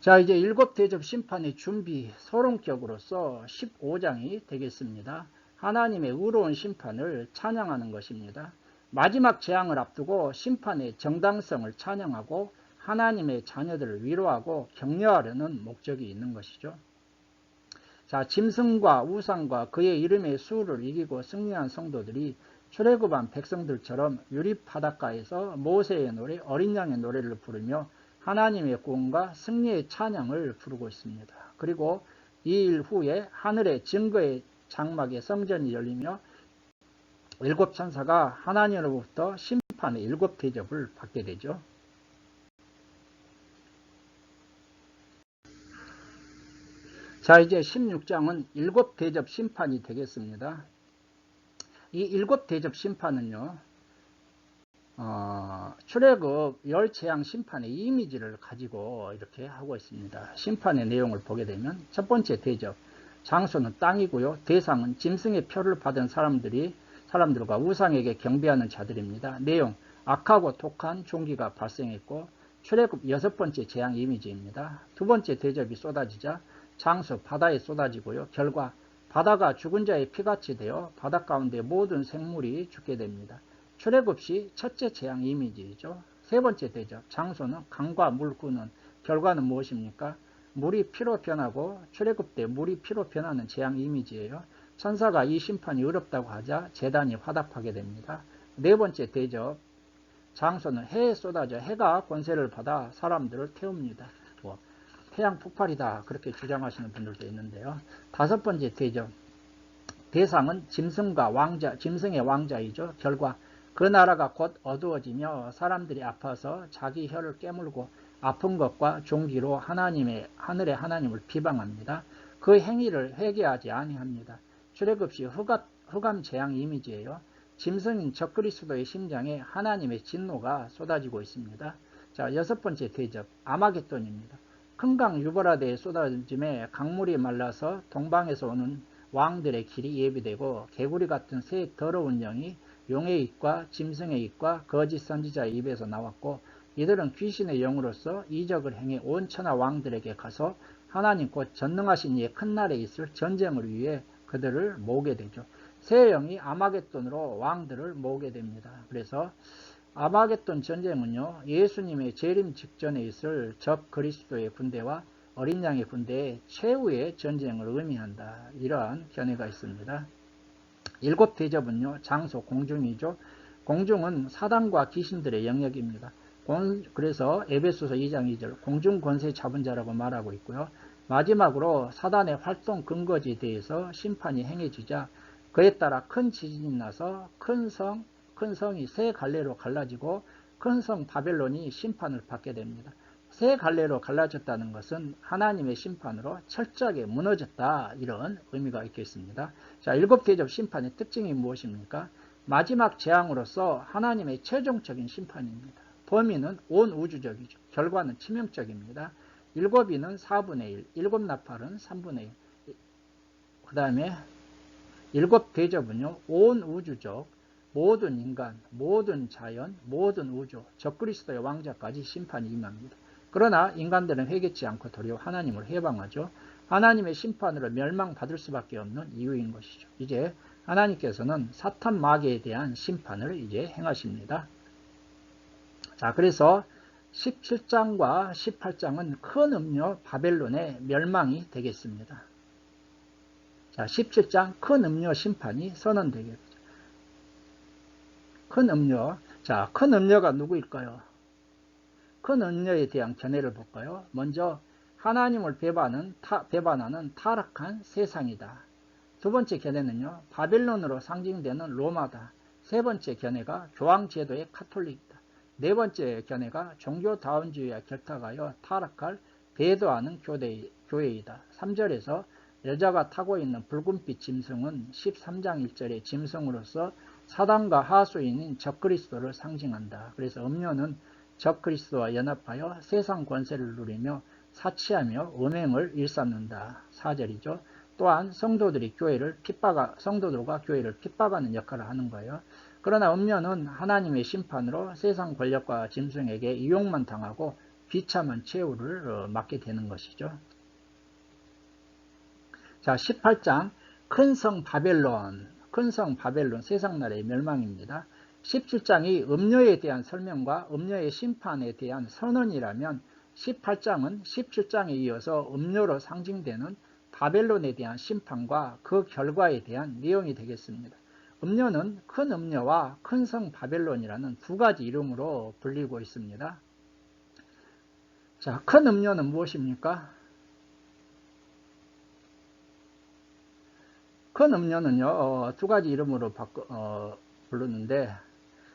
자, 이제 일곱 대접 심판의 준비 서론격으로서 15장이 되겠습니다. 하나님의 의로운 심판을 찬양하는 것입니다. 마지막 재앙을 앞두고 심판의 정당성을 찬양하고 하나님의 자녀들을 위로하고 격려하려는 목적이 있는 것이죠. 자, 짐승과 우상과 그의 이름의 수를 이기고 승리한 성도들이 출애굽한 백성들처럼 유립 바닷가에서 모세의 노래, 어린 양의 노래를 부르며 하나님의 구원과 승리의 찬양을 부르고 있습니다. 그리고 이 일 후에 하늘의 증거의 장막의 성전이 열리며 일곱 천사가 하나님으로부터 심판의 일곱 대접을 받게 되죠. 자, 이제 16장은 일곱 대접 심판이 되겠습니다. 이 일곱 대접 심판은요, 출애굽 열 재앙 심판의 이미지를 가지고 이렇게 하고 있습니다. 심판의 내용을 보게 되면 첫 번째 대접, 장소는 땅이고요. 대상은 짐승의 표를 받은 사람들과 우상에게 경배하는 자들입니다. 내용, 악하고 독한 종기가 발생했고 출애굽 여섯 번째 재앙 이미지입니다. 두 번째 대접이 쏟아지자 장소, 바다에 쏟아지고요. 결과, 바다가 죽은 자의 피같이 되어 바다 가운데 모든 생물이 죽게 됩니다. 출애굽 시 첫째 재앙 이미지이죠. 세 번째 대접, 장소는 강과 물 꾸는, 결과는 무엇입니까? 물이 피로 변하고 출애굽 때 물이 피로 변하는 재앙 이미지예요. 천사가 이 심판이 어렵다고 하자 제단이 화답하게 됩니다. 네 번째 대접, 장소는 해에 쏟아져 해가 권세를 받아 사람들을 태웁니다. 태양 폭발이다 그렇게 주장하시는 분들도 있는데요. 다섯 번째 대접, 대상은 짐승의 왕자이죠. 결과, 그 나라가 곧 어두워지며 사람들이 아파서 자기 혀를 깨물고 아픈 것과 종기로 하늘의 하나님을 비방합니다. 그 행위를 회개하지 아니합니다. 출애굽 시 흑암 재앙 이미지예요. 짐승인 적그리스도의 심장에 하나님의 진노가 쏟아지고 있습니다. 자, 여섯 번째 대접, 아마겟돈입니다. 큰 강 유보라데에 쏟아짐에 강물이 말라서 동방에서 오는 왕들의 길이 예비되고 개구리 같은 새 더러운 영이 용의 입과 짐승의 입과 거짓 선지자의 입에서 나왔고 이들은 귀신의 영으로서 이적을 행해 온 천하 왕들에게 가서 하나님 곧 전능하신 이의 큰 날에 있을 전쟁을 위해 그들을 모으게 되죠. 새 영이 아마겟돈으로 왕들을 모으게 됩니다. 그래서 아마겟돈 전쟁은요, 예수님의 재림 직전에 있을 적 그리스도의 군대와 어린 양의 군대의 최후의 전쟁을 의미한다. 이러한 견해가 있습니다. 일곱 대접은요, 장소 공중이죠. 공중은 사단과 귀신들의 영역입니다. 그래서 에베소서 2장 2절 공중 권세 잡은 자라고 말하고 있고요. 마지막으로 사단의 활동 근거지에 대해서 심판이 행해지자 그에 따라 큰 지진이 나서 큰 성이 세 갈래로 갈라지고 큰 성 바벨론이 심판을 받게 됩니다. 세 갈래로 갈라졌다는 것은 하나님의 심판으로 철저하게 무너졌다, 이런 의미가 있겠습니다. 자, 일곱 대접 심판의 특징이 무엇입니까? 마지막 재앙으로서 하나님의 최종적인 심판입니다. 범위는 온 우주적이죠. 결과는 치명적입니다. 일곱이는 4분의 1, 일곱 나팔은 3분의 1. 그 다음에 일곱 대접은요, 온 우주적, 모든 인간, 모든 자연, 모든 우주, 적그리스도의 왕자까지 심판이 임합니다. 그러나 인간들은 회개치 않고 도리어 하나님을 해방하죠. 하나님의 심판으로 멸망받을 수밖에 없는 이유인 것이죠. 이제 하나님께서는 사탄 마귀에 대한 심판을 이제 행하십니다. 자, 그래서 17장과 18장은 큰 음료 바벨론의 멸망이 되겠습니다. 자, 17장 큰 음료 심판이 선언되겠죠. 큰 음료. 자, 큰 음료가 누구일까요? 큰 음료에 대한 견해를 볼까요? 먼저 하나님을 배반하는 타락한 세상이다. 두 번째 견해는요, 바벨론으로 상징되는 로마다. 세 번째 견해가 교황제도의 카톨릭이다. 네 번째 견해가 종교다원주의와 결탁하여 타락할 배도하는 교회이다. 3절에서 여자가 타고 있는 붉은빛 짐승은 13장 1절의 짐승으로서 사단과 하수인인 적그리스도를 상징한다. 그래서 음료는 적그리스도와 연합하여 세상 권세를 누리며 사치하며 음행을 일삼는다. 4절이죠. 또한 성도들과 교회를 핍박하는 역할을 하는 거예요. 그러나 음료는 하나님의 심판으로 세상 권력과 짐승에게 이용만 당하고 비참한 최후를 맞게 되는 것이죠. 자, 18장 큰 성 바벨론 세상 나라의 멸망입니다. 17장이 음료에 대한 설명과 음료의 심판에 대한 선언이라면 18장은 17장에 이어서 음료로 상징되는 바벨론에 대한 심판과 그 결과에 대한 내용이 되겠습니다. 음료는 큰 음료와 큰 성 바벨론이라는 두 가지 이름으로 불리고 있습니다. 자, 큰 음료는 무엇입니까? 큰 음료는요, 두 가지 이름으로 부르는데,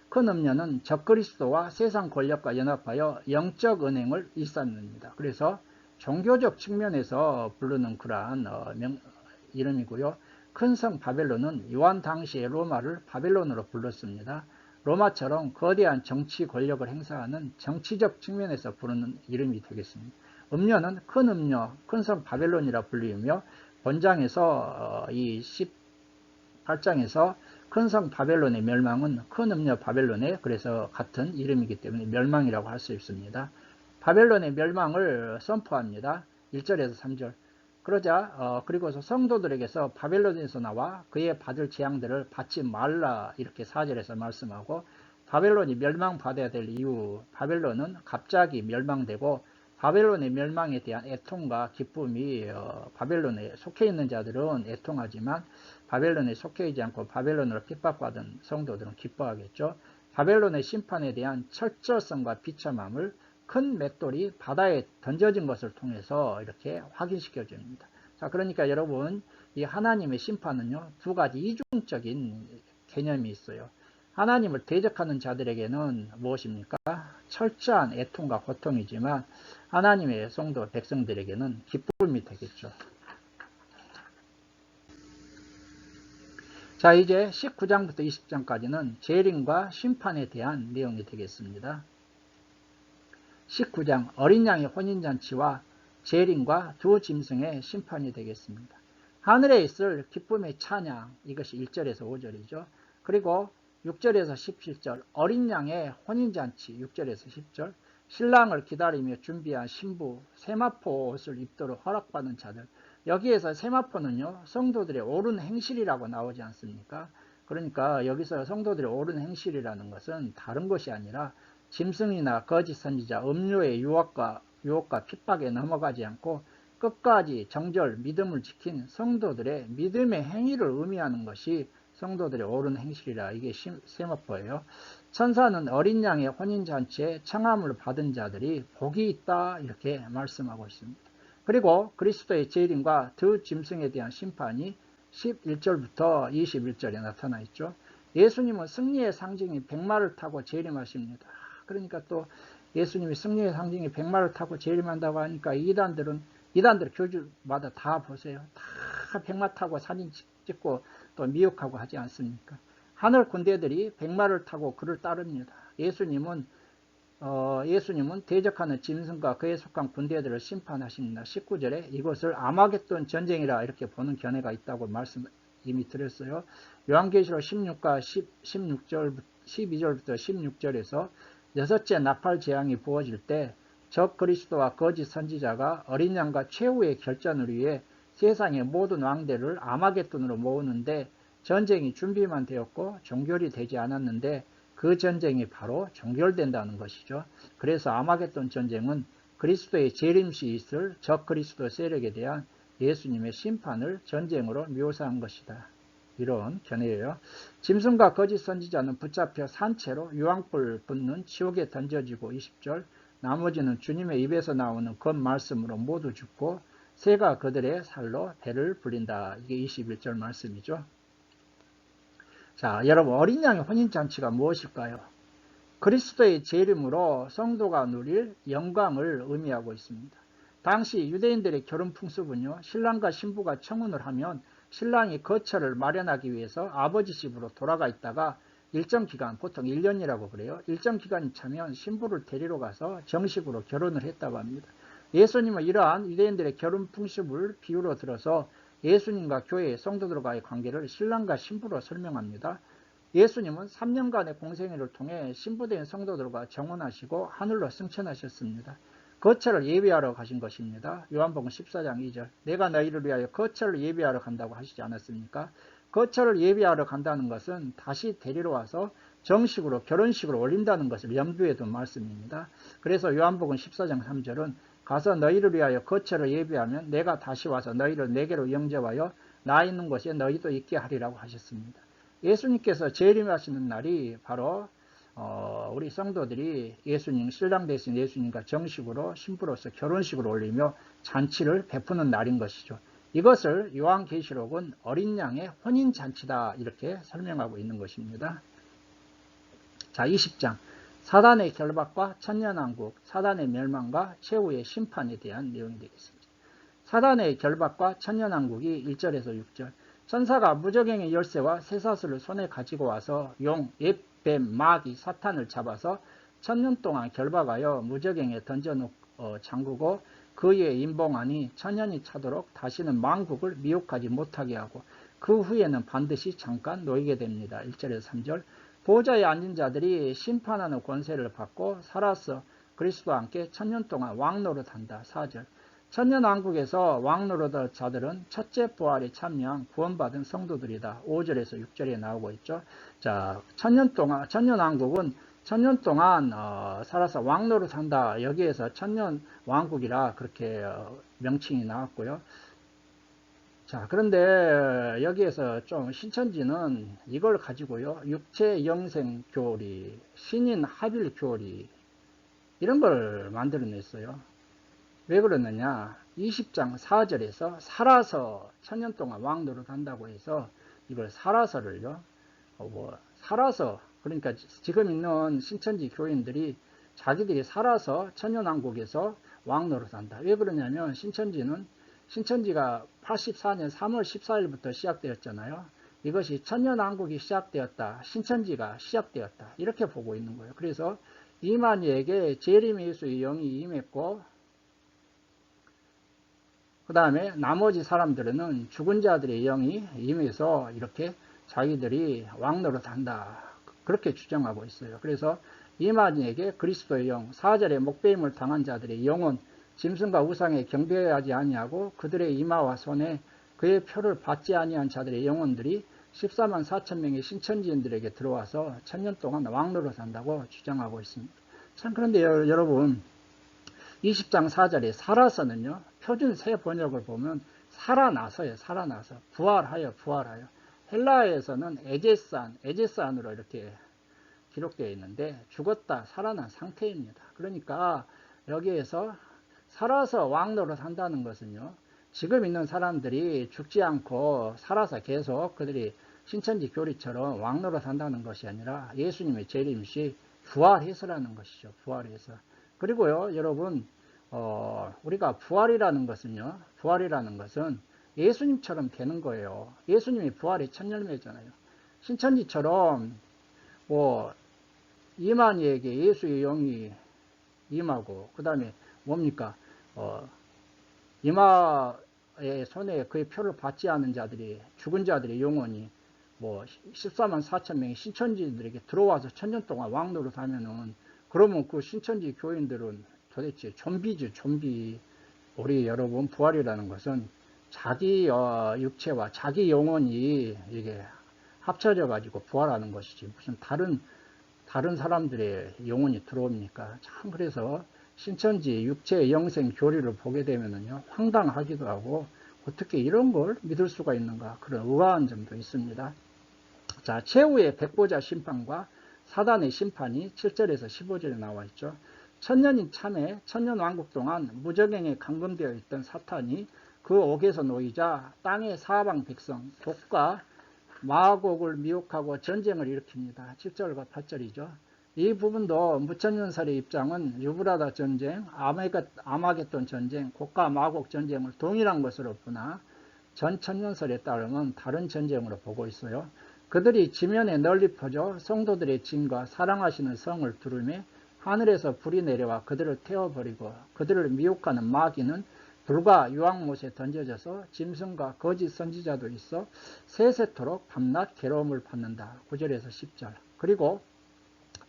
큰 음료는 적그리스도와 세상 권력과 연합하여 영적 은행을 일삼습니다. 그래서 종교적 측면에서 부르는 그러한 이름이고요. 큰 성 바벨론은 요한 당시의 로마를 바벨론으로 불렀습니다. 로마처럼 거대한 정치 권력을 행사하는 정치적 측면에서 부르는 이름이 되겠습니다. 음료는 큰 음료, 큰 성 바벨론이라 불리며 본장에서 이 18장에서 큰 성 바벨론의 멸망은 큰 음료 바벨론의 그래서 같은 이름이기 때문에 멸망이라고 할 수 있습니다. 바벨론의 멸망을 선포합니다. 1절에서 3절. 그러자 그리고서 성도들에게서 바벨론에서 나와 그의 받을 재앙들을 받지 말라 이렇게 4절에서 말씀하고 바벨론이 멸망받아야 될 이유, 바벨론은 갑자기 멸망되고 바벨론의 멸망에 대한 애통과 기쁨이 바벨론에 속해 있는 자들은 애통하지만 바벨론에 속해 있지 않고 바벨론으로 핍박받은 성도들은 기뻐하겠죠. 바벨론의 심판에 대한 철저성과 비참함을 큰 맷돌이 바다에 던져진 것을 통해서 이렇게 확인시켜 줍니다. 자, 그러니까 여러분, 이 하나님의 심판은요, 두 가지 이중적인 개념이 있어요. 하나님을 대적하는 자들에게는 무엇입니까? 철저한 애통과 고통이지만 하나님의 성도 백성들에게는 기쁨이 되겠죠. 자, 이제 19장부터 20장까지는 재림과 심판에 대한 내용이 되겠습니다. 19장 어린 양의 혼인잔치와 재림과 두 짐승의 심판이 되겠습니다. 하늘에 있을 기쁨의 찬양, 이것이 1절에서 5절이죠. 그리고 6절에서 17절 어린 양의 혼인잔치 6절에서 10절 신랑을 기다리며 준비한 신부 세마포 옷을 입도록 허락받은 자들 여기에서 세마포는요 성도들의 옳은 행실이라고 나오지 않습니까? 그러니까 여기서 성도들의 옳은 행실이라는 것은 다른 것이 아니라 짐승이나 거짓 선지자 음료의 유혹과 핍박에 넘어가지 않고 끝까지 정절 믿음을 지킨 성도들의 믿음의 행위를 의미하는 것이 성도들의 옳은 행실이라 이게 세마포예요. 천사는 어린 양의 혼인잔치에 청함을 받은 자들이 복이 있다 이렇게 말씀하고 있습니다. 그리고 그리스도의 재림과 두 짐승에 대한 심판이 11절부터 21절에 나타나 있죠. 예수님은 승리의 상징인 백마를 타고 재림하십니다. 그러니까 또 예수님이 승리의 상징인 백마를 타고 재림한다고 하니까 이단들 교주마다 다 보세요. 다 백마 타고 사진 찍고 또 미혹하고 하지 않습니까? 하늘 군대들이 백마를 타고 그를 따릅니다. 예수님은 대적하는 짐승과 그에 속한 군대들을 심판하십니다. 19절에 이것을 아마겟돈 전쟁이라 이렇게 보는 견해가 있다고 말씀 이미 드렸어요. 요한계시록 12절부터 16절에서 여섯째 나팔 재앙이 부어질 때 적 그리스도와 거짓 선지자가 어린 양과 최후의 결전을 위해 세상의 모든 왕대를 아마겟돈으로 모으는데 전쟁이 준비만 되었고 종결이 되지 않았는데 그 전쟁이 바로 종결된다는 것이죠. 그래서 아마겟돈 전쟁은 그리스도의 재림시 있을 적 그리스도 세력에 대한 예수님의 심판을 전쟁으로 묘사한 것이다. 이런 견해예요. 짐승과 거짓 선지자는 붙잡혀 산채로 유황불 붙는 지옥에 던져지고 20절 나머지는 주님의 입에서 나오는 그 말씀으로 모두 죽고 새가 그들의 살로 배를 불린다. 이게 21절 말씀이죠. 자, 여러분 어린 양의 혼인잔치가 무엇일까요? 그리스도의 재림으로 성도가 누릴 영광을 의미하고 있습니다. 당시 유대인들의 결혼 풍습은요. 신랑과 신부가 청혼을 하면 신랑이 거처를 마련하기 위해서 아버지 집으로 돌아가 있다가 일정 기간, 보통 1년이라고 그래요. 일정 기간이 차면 신부를 데리러 가서 정식으로 결혼을 했다고 합니다. 예수님은 이러한 유대인들의 결혼 풍습을 비유로 들어서 예수님과 교회 성도들과의 관계를 신랑과 신부로 설명합니다. 예수님은 3년간의 공생애를 통해 신부된 성도들과 정혼하시고 하늘로 승천하셨습니다. 거처를 예비하러 가신 것입니다. 요한복음 14장 2절 내가 너희를 위하여 거처를 예비하러 간다고 하시지 않았습니까? 거처를 예비하러 간다는 것은 다시 데리러 와서 정식으로 결혼식으로 올린다는 것을 염두에 둔 말씀입니다. 그래서 요한복음 14장 3절은 가서 너희를 위하여 거처를 예비하면 내가 다시 와서 너희를 내게로 영접하여 나 있는 곳에 너희도 있게 하리라고 하셨습니다. 예수님께서 재림하시는 날이 바로 우리 성도들이 예수님, 신랑 되신 예수님과 정식으로 신부로서 결혼식을 올리며 잔치를 베푸는 날인 것이죠. 이것을 요한계시록은 어린 양의 혼인잔치다 이렇게 설명하고 있는 것입니다. 자, 20장 사단의 결박과 천년왕국, 사단의 멸망과 최후의 심판에 대한 내용이 되겠습니다. 사단의 결박과 천년왕국이 1절에서 6절 천사가 무저갱의 열쇠와 쇠사슬을 손에 가지고 와서 용, 뱀, 마귀, 사탄을 잡아서 1000년 동안 결박하여 무저갱에 잠그고 그의 인봉하니 천년이 차도록 다시는 만국을 미혹하지 못하게 하고 그 후에는 반드시 잠깐 놓이게 됩니다. 1절에서 3절 보좌에 앉은 자들이 심판하는 권세를 받고 살아서 그리스도와 함께 1000년 동안 왕노릇한다. 4절 천년왕국에서 왕노릇할 자들은 첫째 부활에 참여한 구원받은 성도들이다. 5절에서 6절에 나오고 있죠. 자, 천년왕국은 천년 동안 살아서 왕노릇한다. 여기에서 천년왕국이라 그렇게 명칭이 나왔고요. 자, 그런데 여기에서 좀 신천지는 이걸 가지고요. 육체 영생 교리, 신인 합일 교리 이런 걸 만들어냈어요. 왜 그러느냐? 20장 4절에서 살아서 천년 동안 왕노릇 한다고 해서 이걸 살아서를요. 살아서 그러니까 지금 있는 신천지 교인들이 자기들이 살아서 천년왕국에서 왕노릇 한다. 왜 그러냐면 신천지가 84년 3월 14일부터 시작되었잖아요. 이것이 천년왕국이 시작되었다. 신천지가 시작되었다. 이렇게 보고 있는 거예요. 그래서 이만희에게 재림 예수의 영이 임했고 그 다음에 나머지 사람들은 죽은 자들의 영이 임해서 이렇게 자기들이 왕노릇 한다. 그렇게 주장하고 있어요. 그래서 이만희에게 그리스도의 영, 4절에 목배임을 당한 자들의 영혼, 짐승과 우상에 경배하지 아니하고 그들의 이마와 손에 그의 표를 받지 아니한 자들의 영혼들이 14만 4천 명의 신천지인들에게 들어와서 1000년 동안 왕로로 산다고 주장하고 있습니다. 참 그런데 여러분 20장 4절에 살아서는요, 표준 새 번역을 보면 살아나서요, 살아나서 부활하여 부활하여. 헬라어에서는 에제산으로 이렇게 기록되어 있는데 죽었다 살아난 상태입니다. 그러니까 여기에서 살아서 왕노로 산다는 것은요, 지금 있는 사람들이 죽지 않고 살아서 계속 그들이 신천지 교리처럼 왕노로 산다는 것이 아니라 예수님의 재림시 부활해서라는 것이죠. 부활해서. 그리고요, 여러분, 우리가 부활이라는 것은 예수님처럼 되는 거예요. 예수님이 부활의 첫 열매잖아요. 신천지처럼 이만희에게 예수의 영이 임하고, 그 다음에 뭡니까? 이마의 손에 그의 표를 받지 않은 자들이, 죽은 자들의 영혼이 14만 4천 명의 신천지들에게 들어와서 1000년 동안 왕노릇 하면은, 그러면 그 신천지 교인들은 도대체 좀비죠, 좀비. 우리 여러분, 부활이라는 것은 자기 육체와 자기 영혼이 이게 합쳐져 가지고 부활하는 것이지, 무슨 다른 사람들의 영혼이 들어옵니까? 참, 그래서 신천지 육체 영생 교리를 보게 되면은요, 황당하기도 하고, 어떻게 이런 걸 믿을 수가 있는가, 그런 의아한 점도 있습니다. 자, 최후의 백보자 심판과 사단의 심판이 7절에서 15절에 나와 있죠. 천년인 참에 천년왕국 동안 무적행에 감금되어 있던 사탄이 그 옥에서 놓이자 땅의 사방 백성 독과 마곡을 미혹하고 전쟁을 일으킵니다. 7절과 8절이죠. 이 부분도 무천년설의 입장은 유브라다 전쟁, 아마겟돈 전쟁, 곡과 마곡 전쟁을 동일한 것으로 보나 전천년설에 따르면 다른 전쟁으로 보고 있어요. 그들이 지면에 널리 퍼져 성도들의 짐과 사랑하시는 성을 두르매 하늘에서 불이 내려와 그들을 태워버리고 그들을 미혹하는 마귀는 불과 유황못에 던져져서 짐승과 거짓 선지자도 있어 세세토록 밤낮 괴로움을 받는다. 9절에서 10절. 그리고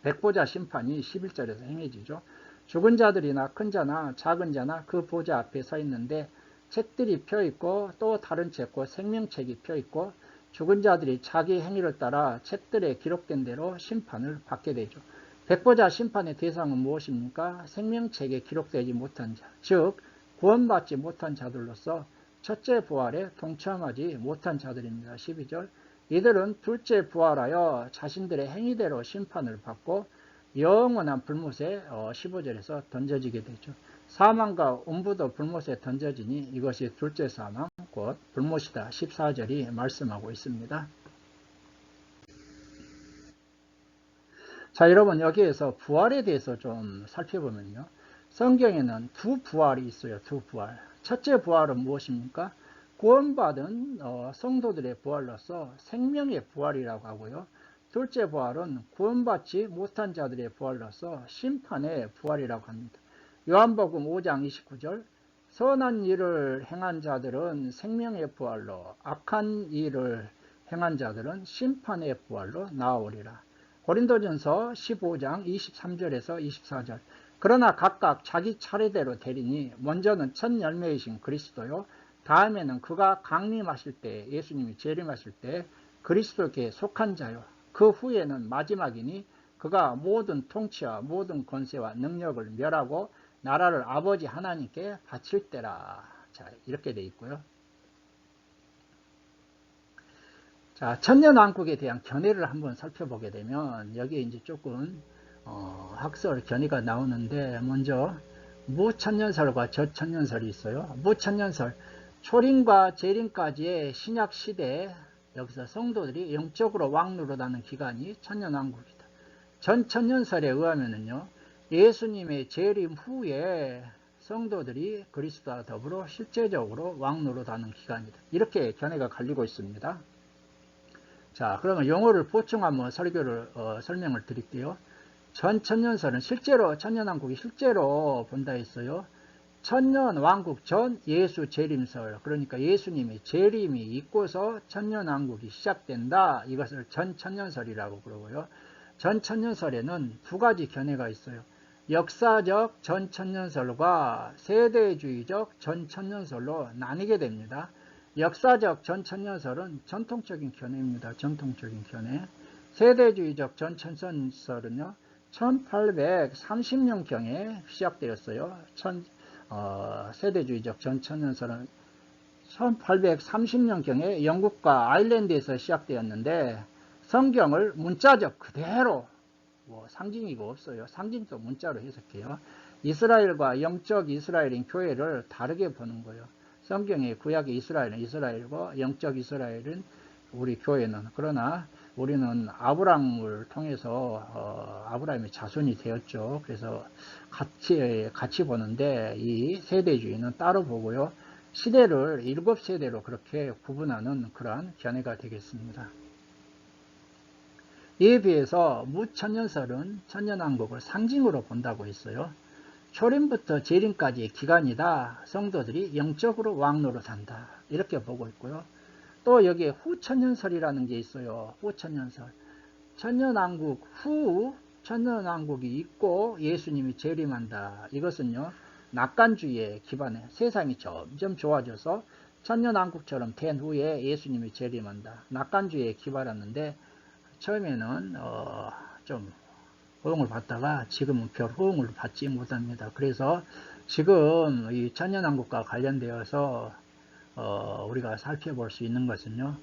백보자 심판이 11절에서 행해지죠. 죽은 자들이나 큰 자나 작은 자나 그 보좌 앞에 서 있는데 책들이 펴있고 또 다른 책과 생명책이 펴있고 죽은 자들이 자기 행위를 따라 책들에 기록된 대로 심판을 받게 되죠. 백보자 심판의 대상은 무엇입니까? 생명책에 기록되지 못한 자, 즉 구원받지 못한 자들로서 첫째 부활에 동참하지 못한 자들입니다. 12절. 이들은 둘째 부활하여 자신들의 행위대로 심판을 받고 영원한 불못에 15절에서 던져지게 되죠. 사망과 음부도 불못에 던져지니 이것이 둘째 사망 곧 불못이다. 14절이 말씀하고 있습니다. 자, 여러분, 여기에서 부활에 대해서 좀 살펴보면요, 성경에는 두 부활이 있어요. 두 부활. 첫째 부활은 무엇입니까? 구원받은 성도들의 부활로서 생명의 부활이라고 하고요. 둘째 부활은 구원받지 못한 자들의 부활로서 심판의 부활이라고 합니다. 요한복음 5장 29절. 선한 일을 행한 자들은 생명의 부활로, 악한 일을 행한 자들은 심판의 부활로 나아오리라. 고린도전서 15장 23절에서 24절. 그러나 각각 자기 차례대로 되리니 먼저는 첫 열매이신 그리스도요, 다음에는 그가 강림하실 때, 예수님이 재림하실 때 그리스도께 속한 자요, 그 후에는 마지막이니 그가 모든 통치와 모든 권세와 능력을 멸하고 나라를 아버지 하나님께 바칠 때라. 자, 이렇게 돼 있고요. 자, 천년왕국에 대한 견해를 한번 살펴보게 되면 여기에 이제 조금 학설 견해가 나오는데, 먼저 무천년설과 저천년설이 있어요. 무천년설, 초림과 재림까지의 신약 시대에 여기서 성도들이 영적으로 왕노릇하는 기간이 천년왕국이다. 전천년설에 의하면은요, 예수님의 재림 후에 성도들이 그리스도와 더불어 실제적으로 왕노릇하는 기간이다. 이렇게 견해가 갈리고 있습니다. 자, 그러면 용어를 보충 한번 설명을 드릴게요. 전천년설은 실제로 천년왕국이 실제로 본다 했어요. 천년왕국 전 예수 재림설, 그러니까 예수님의 재림이 있고서 천년왕국이 시작된다. 이것을 전천년설이라고 그러고요. 전천년설에는 두 가지 견해가 있어요. 역사적 전천년설과 세대주의적 전천년설로 나뉘게 됩니다. 역사적 전천년설은 전통적인 견해입니다. 전통적인 견해. 세대주의적 전천년설은요, 1830년경에 시작되었어요. 세대주의적 전천년설은 1830년경에 영국과 아일랜드에서 시작되었는데, 성경을 문자적 그대로, 상징이고 없어요. 상징도 문자로 해석해요. 이스라엘과 영적 이스라엘인 교회를 다르게 보는 거예요. 성경의 구약의 이스라엘은 이스라엘이고 영적 이스라엘은 우리 교회는. 그러나 우리는 아브라함을 통해서 아브라함의 자손이 되었죠. 그래서 같이 보는데 이 세대주의는 따로 보고요. 시대를 7세대로 그렇게 구분하는 그러한 견해가 되겠습니다. 이에 비해서 무천년설은 천년왕국을 상징으로 본다고 했어요. 초림부터 재림까지의 기간이다. 성도들이 영적으로 왕노릇한다. 이렇게 보고 있고요. 또 여기에 후천년설이라는 게 있어요. 후천년설. 천년왕국 후 천년왕국이 있고 예수님이 재림한다. 이것은요, 낙관주의에 기반해 세상이 점점 좋아져서 천년왕국처럼 된 후에 예수님이 재림한다. 낙관주의에 기반하는데 처음에는 좀 호응을 받다가 지금은 별 호응을 받지 못합니다. 그래서 지금 이 천년왕국과 관련되어서 우리가 살펴볼 수 있는 것은요,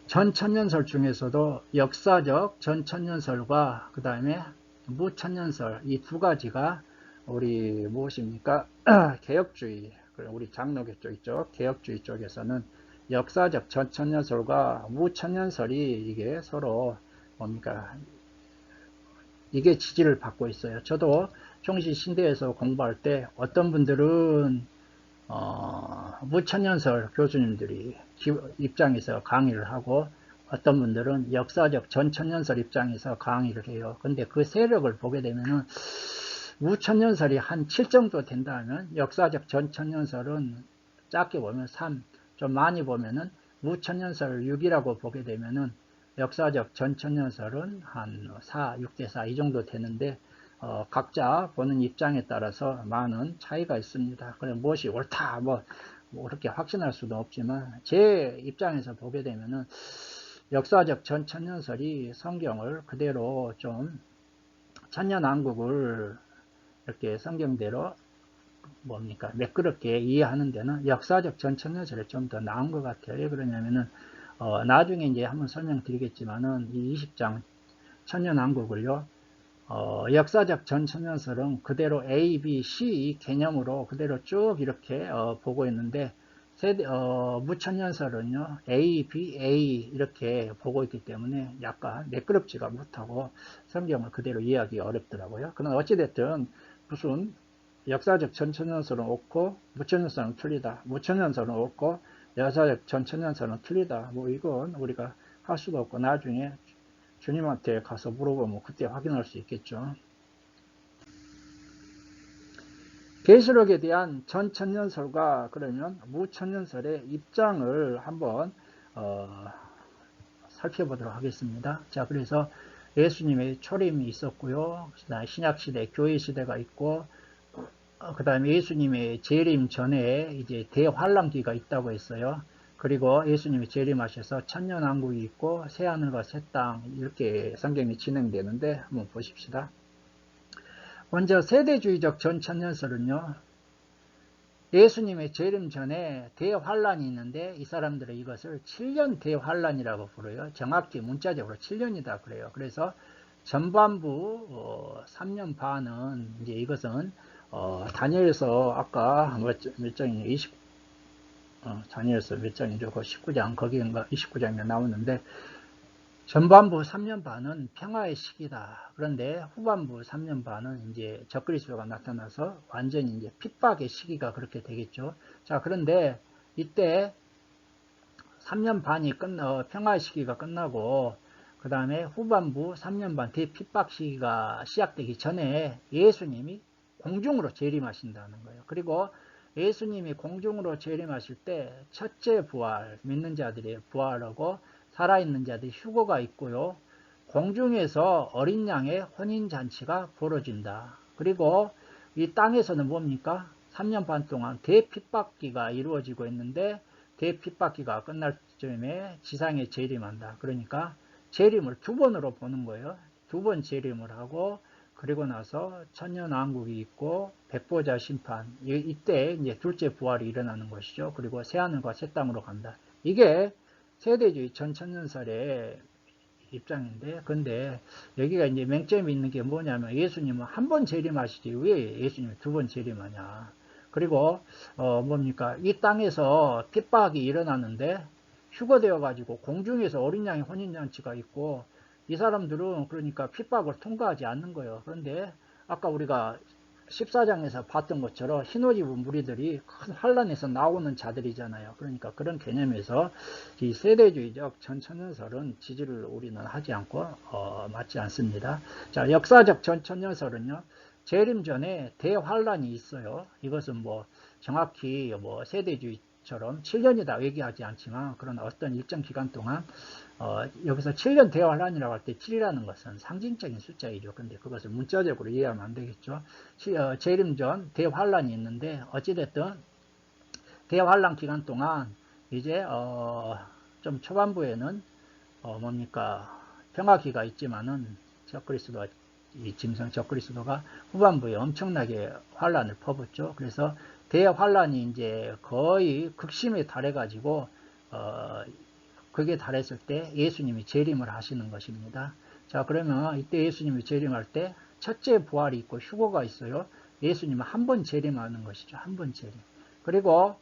전천년설 중에서도 역사적 전천년설과 그 다음에 무천년설, 이 두 가지가 우리 무엇입니까? 개혁주의, 우리 장로교 쪽 있죠. 개혁주의 쪽에서는 역사적 전천년설과 무천년설이 이게 서로 뭡니까? 이게 지지를 받고 있어요. 저도 총시신대에서 공부할 때 어떤 분들은 무천년설 교수님들이 입장에서 강의를 하고 어떤 분들은 역사적 전천년설 입장에서 강의를 해요. 근데 그 세력을 보게 되면은 무천년설이 한 7 정도 된다면 역사적 전천년설은 작게 보면 3, 좀 많이 보면은 무천년설 6이라고 보게 되면은 역사적 전천년설은 한 4, 6대 4 이 정도 되는데 각자 보는 입장에 따라서 많은 차이가 있습니다. 그래 무엇이 옳다 뭐 그렇게 확신할 수도 없지만 제 입장에서 보게 되면은 역사적 전천년설이 성경을 그대로 좀 천년왕국을 이렇게 성경대로 뭡니까 매끄럽게 이해하는 데는 역사적 전천년설이 좀 더 나은 것 같아요. 왜 그러냐면은 나중에 이제 한번 설명드리겠지만은 이 20장 천년왕국을요, 역사적 전천년설은 그대로 A, B, C 개념으로 그대로 쭉 이렇게 보고 있는데 무천년설은요 A, B, A 이렇게 보고 있기 때문에 약간 매끄럽지가 못하고 성경을 그대로 이해하기 어렵더라고요. 그러나 어찌됐든 무슨 역사적 전천년설은 옳고 무천년설은 틀리다. 무천년설은 옳고 역사적 전천년설은 틀리다. 뭐 이건 우리가 할 수가 없고 나중에 주님한테 가서 물어보면 그때 확인할 수 있겠죠. 계시록에 대한 전천년설과 그러면 무천년설의 입장을 한번 살펴보도록 하겠습니다. 자, 그래서 예수님의 초림이 있었고요. 신약시대, 교회시대가 있고 그 다음에 예수님의 재림 전에 이제 대환란기가 있다고 했어요. 그리고 예수님이 재림하셔서 천년왕국이 있고 새하늘과 새 땅 이렇게 성경이 진행되는데 한번 보십시다. 먼저 세대주의적 전천년설은요, 예수님의 재림 전에 대환란이 있는데 이 사람들은 이것을 7년 대환란이라고 부르요. 정확히 문자적으로 7년이다 그래요. 그래서 전반부 3년 반은 이제 이것은 다니엘서 아까 몇 장이냐 다니엘서 몇 장이죠? 그 19장 거기인가 29장에 나오는데 전반부 3년 반은 평화의 시기다. 그런데 후반부 3년 반은 이제 적그리스도가 나타나서 완전히 이제 핍박의 시기가 그렇게 되겠죠. 자, 그런데 이때 3년 반이 평화의 시기가 끝나고 그 다음에 후반부 3년 반 대핍박 시기가 시작되기 전에 예수님이 공중으로 재림하신다는 거예요. 그리고 예수님이 공중으로 재림하실 때 첫째 부활, 믿는 자들의 부활하고 살아있는 자들이 휴거가 있고요. 공중에서 어린 양의 혼인잔치가 벌어진다. 그리고 이 땅에서는 뭡니까? 3년 반 동안 대핍박기가 이루어지고 있는데 대핍박기가 끝날 즈음에 지상에 재림한다. 그러니까 재림을 두 번으로 보는 거예요. 두 번 재림을 하고 그리고 나서 천년왕국이 있고 백보자 심판, 이때 이제 둘째 부활이 일어나는 것이죠. 그리고 새하늘과 새 땅으로 간다. 이게 세대주의 전천년설의 입장인데, 근데 여기가 이제 맹점이 있는 게 뭐냐면 예수님은 한 번 재림하시지 왜 예수님이 두 번 재림하냐. 그리고 뭡니까, 이 땅에서 핍박이 일어나는데 휴거되어 가지고 공중에서 어린 양의 혼인잔치가 있고, 이 사람들은 그러니까 핍박을 통과하지 않는 거예요. 그런데 아까 우리가 14장에서 봤던 것처럼 흰옷 입은 무리들이 큰 환란에서 나오는 자들이잖아요. 그러니까 그런 개념에서 이 세대주의적 전천년설은 지지를 우리는 하지 않고 맞지 않습니다. 자, 역사적 전천년설은요, 재림 전에 대환란이 있어요. 이것은 뭐 정확히 뭐 세대주의처럼 7년이다 얘기하지 않지만, 그런 어떤 일정 기간 동안 여기서 7년 대환란이라고 할 때 7이라는 것은 상징적인 숫자이죠. 근데 그것을 문자적으로 이해하면 안 되겠죠. 재림 전 대환란이 있는데, 어찌됐든 대환란 기간 동안 이제 좀 초반부에는 뭡니까, 평화기가 있지만은 적그리스도가, 이 짐승 적그리스도가 후반부에 엄청나게 환란을 퍼붓죠. 그래서 대환란이 이제 거의 극심에 달해 가지고 그게 달했을 때 예수님이 재림을 하시는 것입니다. 자, 그러면 이때 예수님이 재림할 때 첫째 부활이 있고 휴거가 있어요. 예수님은 한 번 재림하는 것이죠. 한 번 재림. 그리고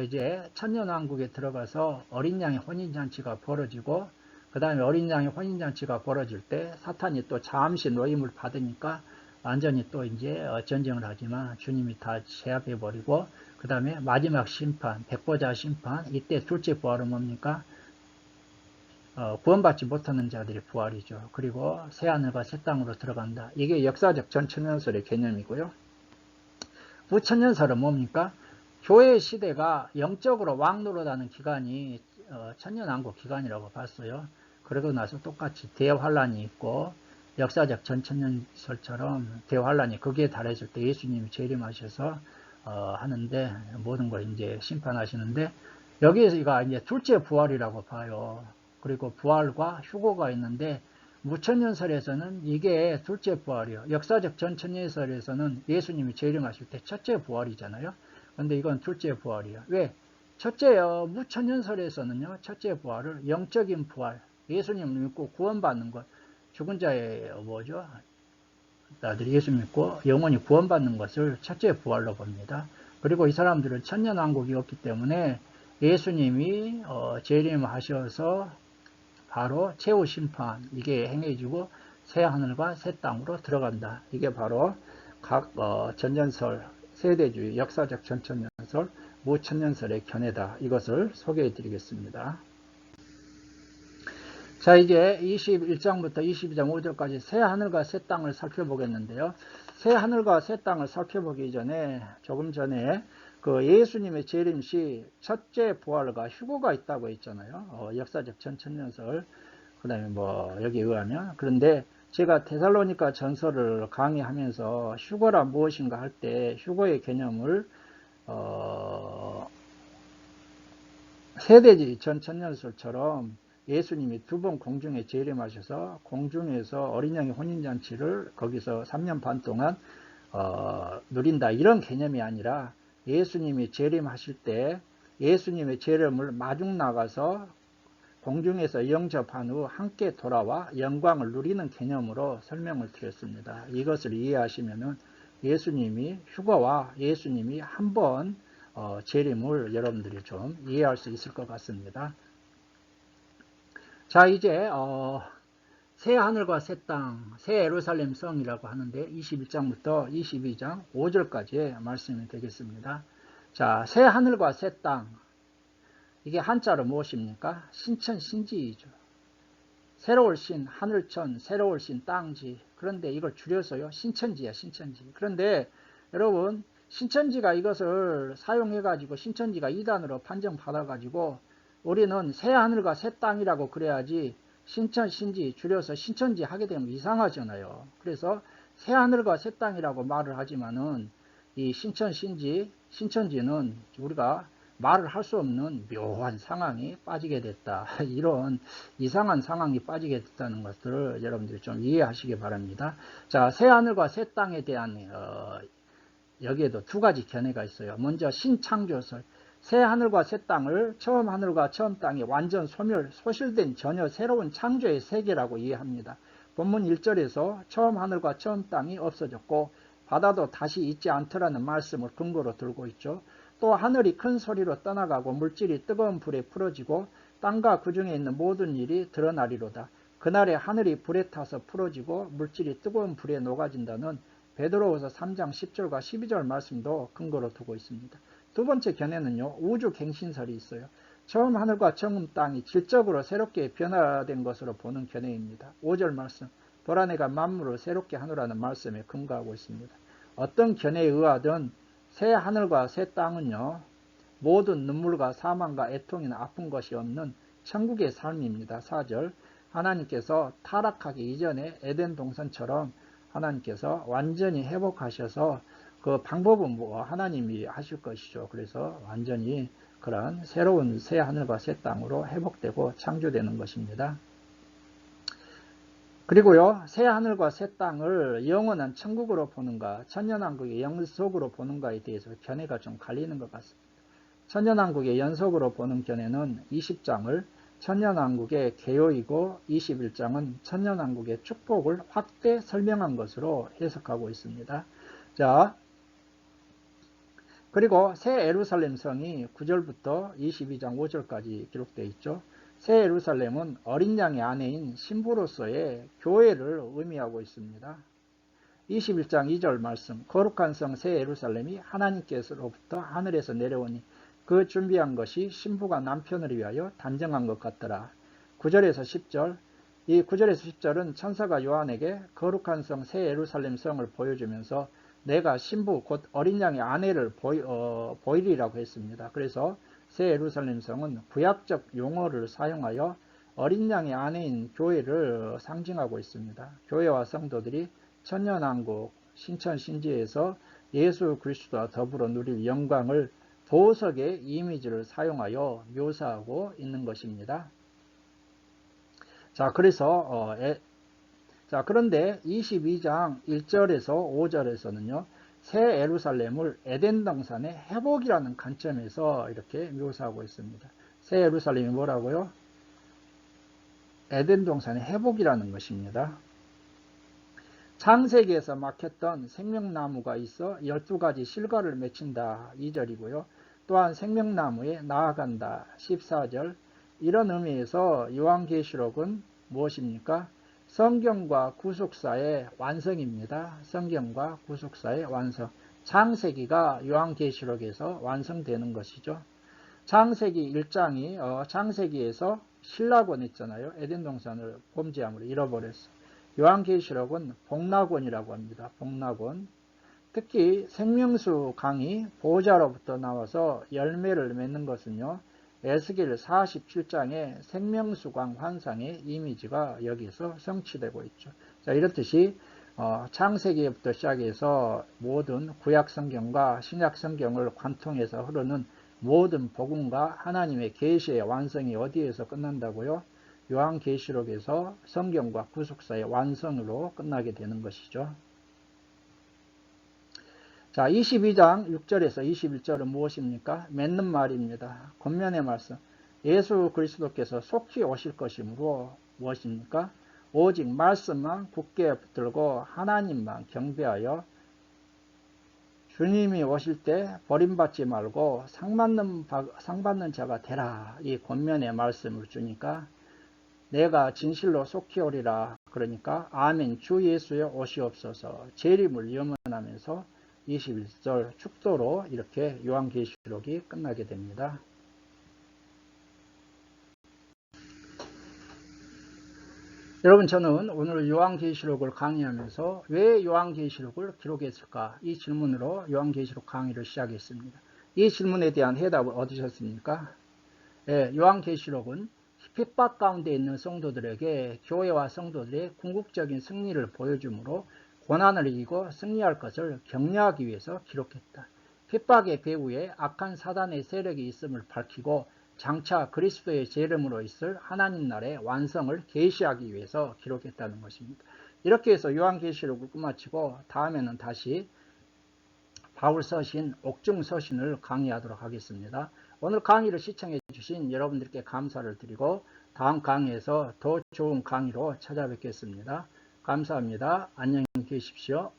이제 천년왕국에 들어가서 어린 양의 혼인잔치가 벌어지고, 그 다음에 어린 양의 혼인잔치가 벌어질 때 사탄이 또 잠시 노임을 받으니까 완전히 또 이제 전쟁을 하지만 주님이 다 제압해버리고, 그 다음에 마지막 심판, 백보자 심판, 이때 둘째 부활은 뭡니까? 구원받지 못하는 자들의 부활이죠. 그리고 새하늘과 새 땅으로 들어간다. 이게 역사적 전천년설의 개념이고요. 후천년설은 뭡니까? 교회 시대가 영적으로 왕노릇하는 기간이 천년왕국 기간이라고 봤어요. 그러고 나서 똑같이 대환란이 있고, 역사적 전천년설처럼 대환란이 거기에 달했을 때 예수님이 재림하셔서 하는데, 모든 걸 이제 심판하시는데, 여기가 이제 둘째 부활이라고 봐요. 그리고 부활과 휴거가 있는데, 무천년설에서는 이게 둘째 부활이요. 역사적 전천년설에서는 예수님이 재림하실 때 첫째 부활이잖아요. 근데 이건 둘째 부활이에요. 왜? 무천년설에서는요, 첫째 부활을 영적인 부활, 예수님을 믿고 구원받는 것, 죽은 자의 뭐죠? 나들이 예수 믿고 영원히 구원받는 것을 첫째 부활로 봅니다. 그리고 이 사람들은 천년왕국이 없기 때문에 예수님이 재림하셔서 바로 최후 심판, 이게 행해지고 새 하늘과 새 땅으로 들어간다. 이게 바로 각 전년설, 세대주의, 역사적 전천년설, 무천년설의 견해다. 이것을 소개해 드리겠습니다. 자, 이제 21장부터 22장 5절까지 새 하늘과 새 땅을 살펴보겠는데요. 새 하늘과 새 땅을 살펴보기 전에, 조금 전에 그 예수님의 재림 시 첫째 부활과 휴거가 있다고 했잖아요. 역사적 전천년설, 그 다음에 뭐 여기에 의하면. 그런데 제가 데살로니가 전설을 강의하면서 휴거라 무엇인가 할 때 휴거의 개념을 세대지 전천년설처럼 예수님이 두 번 공중에 재림하셔서 공중에서 어린 양의 혼인잔치를 거기서 3년 반 동안 누린다, 이런 개념이 아니라, 예수님이 재림하실 때 예수님의 재림을 마중 나가서 공중에서 영접한 후 함께 돌아와 영광을 누리는 개념으로 설명을 드렸습니다. 이것을 이해하시면은 예수님이 휴거와 예수님이 한번 재림을 여러분들이 좀 이해할 수 있을 것 같습니다. 자, 이제 새 하늘과 새 땅, 새 예루살렘 성이라고 하는데 21장부터 22장 5절까지의 말씀이 되겠습니다. 자, 새 하늘과 새 땅, 이게 한자로 무엇입니까? 신천 신지이죠. 새로울 신, 하늘천, 새로울 신, 땅지. 그런데 이걸 줄여서요, 신천지야, 신천지. 그런데 여러분, 신천지가 이것을 사용해가지고 신천지가 2단으로 판정받아가지고 우리는 새 하늘과 새 땅이라고 그래야지 신천, 신지 줄여서 신천지 하게 되면 이상하잖아요. 그래서 새하늘과 새 땅이라고 말을 하지만은 이 신천, 신지, 신천지는 우리가 말을 할 수 없는 묘한 상황이 빠지게 됐다. 이런 이상한 상황이 빠지게 됐다는 것들을 여러분들이 좀 이해하시기 바랍니다. 자, 새하늘과 새 땅에 대한 여기에도 두 가지 견해가 있어요. 먼저 신창조설. 새 하늘과 새 땅을 처음 하늘과 처음 땅이 완전 소실된 전혀 새로운 창조의 세계라고 이해합니다. 본문 1절에서 처음 하늘과 처음 땅이 없어졌고 바다도 다시 있지 않더라는 말씀을 근거로 들고 있죠. 또 하늘이 큰 소리로 떠나가고 물질이 뜨거운 불에 풀어지고 땅과 그 중에 있는 모든 일이 드러나리로다. 그날에 하늘이 불에 타서 풀어지고 물질이 뜨거운 불에 녹아진다는 베드로후서 3장 10절과 12절 말씀도 근거로 두고 있습니다. 두 번째 견해는요, 우주 갱신설이 있어요. 처음 하늘과 처음 땅이 질적으로 새롭게 변화된 것으로 보는 견해입니다. 5절 말씀, 도라내가 만물을 새롭게 하노라는 말씀에 근거하고 있습니다. 어떤 견해에 의하든 새 하늘과 새 땅은요, 모든 눈물과 사망과 애통이나 아픈 것이 없는 천국의 삶입니다. 4절, 하나님께서 타락하기 이전에 에덴 동산처럼 하나님께서 완전히 회복하셔서 그 방법은 뭐 하나님이 하실 것이죠. 그래서 완전히 그런 새로운 새 하늘과 새 땅으로 회복되고 창조되는 것입니다. 그리고요, 새 하늘과 새 땅을 영원한 천국으로 보는가, 천년왕국의 연속으로 보는가에 대해서 견해가 좀 갈리는 것 같습니다. 천년왕국의 연속으로 보는 견해는 20장을 천년왕국의 개요이고 21장은 천년왕국의 축복을 확대 설명한 것으로 해석하고 있습니다. 자, 그리고 새 예루살렘 성이 9절부터 22장 5절까지 기록되어 있죠. 새 예루살렘은 어린 양의 아내인 신부로서의 교회를 의미하고 있습니다. 21장 2절 말씀, 거룩한 성 새 예루살렘이 하나님께서로부터 하늘에서 내려오니 그 준비한 것이 신부가 남편을 위하여 단정한 것 같더라. 9절에서 10절, 이 9절에서 10절은 천사가 요한에게 거룩한 성 새 예루살렘 성을 보여주면서 내가 신부 곧 어린 양의 아내를 보이리라고 했습니다. 그래서 새 예루살렘 성은 구약적 용어를 사용하여 어린 양의 아내인 교회를 상징하고 있습니다. 교회와 성도들이 천년왕국 신천신지에서 예수 그리스도와 더불어 누릴 영광을 보석의 이미지를 사용하여 묘사하고 있는 것입니다. 자, 그런데 22장 1절에서 5절에서는요, 새 예루살렘을 에덴 동산의 회복이라는 관점에서 이렇게 묘사하고 있습니다. 새 예루살렘이 뭐라고요? 에덴 동산의 회복이라는 것입니다. 창세기에서 막혔던 생명나무가 있어 12가지 실과를 맺힌다. 2절이고요. 또한 생명나무에 나아간다. 14절. 이런 의미에서 요한계시록은 무엇입니까? 성경과 구속사의 완성입니다. 성경과 구속사의 완성. 창세기가 요한계시록에서 완성되는 것이죠. 창세기 1장이 창세기에서 신락원 있잖아요. 에덴 동산을 범죄함으로 잃어버렸어. 요한계시록은 복락원이라고 합니다. 복락원. 특히 생명수 강이 보호자로부터 나와서 열매를 맺는 것은요. 에스겔 47장의 생명수강 환상의 이미지가 여기서 성취되고 있죠. 자, 이렇듯이 창세기부터 시작해서 모든 구약성경과 신약성경을 관통해서 흐르는 모든 복음과 하나님의 계시의 완성이 어디에서 끝난다고요? 요한계시록에서 성경과 구속사의 완성으로 끝나게 되는 것이죠. 자, 22장 6절에서 21절은 무엇입니까? 맺는 말입니다. 겉면의 말씀. 예수 그리스도께서 속히 오실 것이므로 무엇입니까? 오직 말씀만 굳게 붙들고 하나님만 경배하여 주님이 오실 때 버림받지 말고 상받는 자가 되라. 이 겉면의 말씀을 주니까 내가 진실로 속히 오리라. 그러니까 아멘 주 예수의 오시옵소서 재림을 염원하면서 21절 축도로 이렇게 요한계시록이 끝나게 됩니다. 여러분, 저는 오늘 요한계시록을 강의하면서 왜 요한계시록을 기록했을까? 이 질문으로 요한계시록 강의를 시작했습니다. 이 질문에 대한 해답을 얻으셨습니까? 예, 요한계시록은 핍박 가운데 있는 성도들에게 교회와 성도들의 궁극적인 승리를 보여주므로 고난을 이기고 승리할 것을 격려하기 위해서 기록했다. 핍박의 배후에 악한 사단의 세력이 있음을 밝히고 장차 그리스도의 재림으로 있을 하나님 나라의 완성을 계시하기 위해서 기록했다는 것입니다. 이렇게 해서 요한계시록을 끝마치고 다음에는 다시 바울 서신, 옥중 서신을 강의하도록 하겠습니다. 오늘 강의를 시청해 주신 여러분들께 감사를 드리고 다음 강의에서 더 좋은 강의로 찾아뵙겠습니다. 감사합니다. 안녕히 계십시오.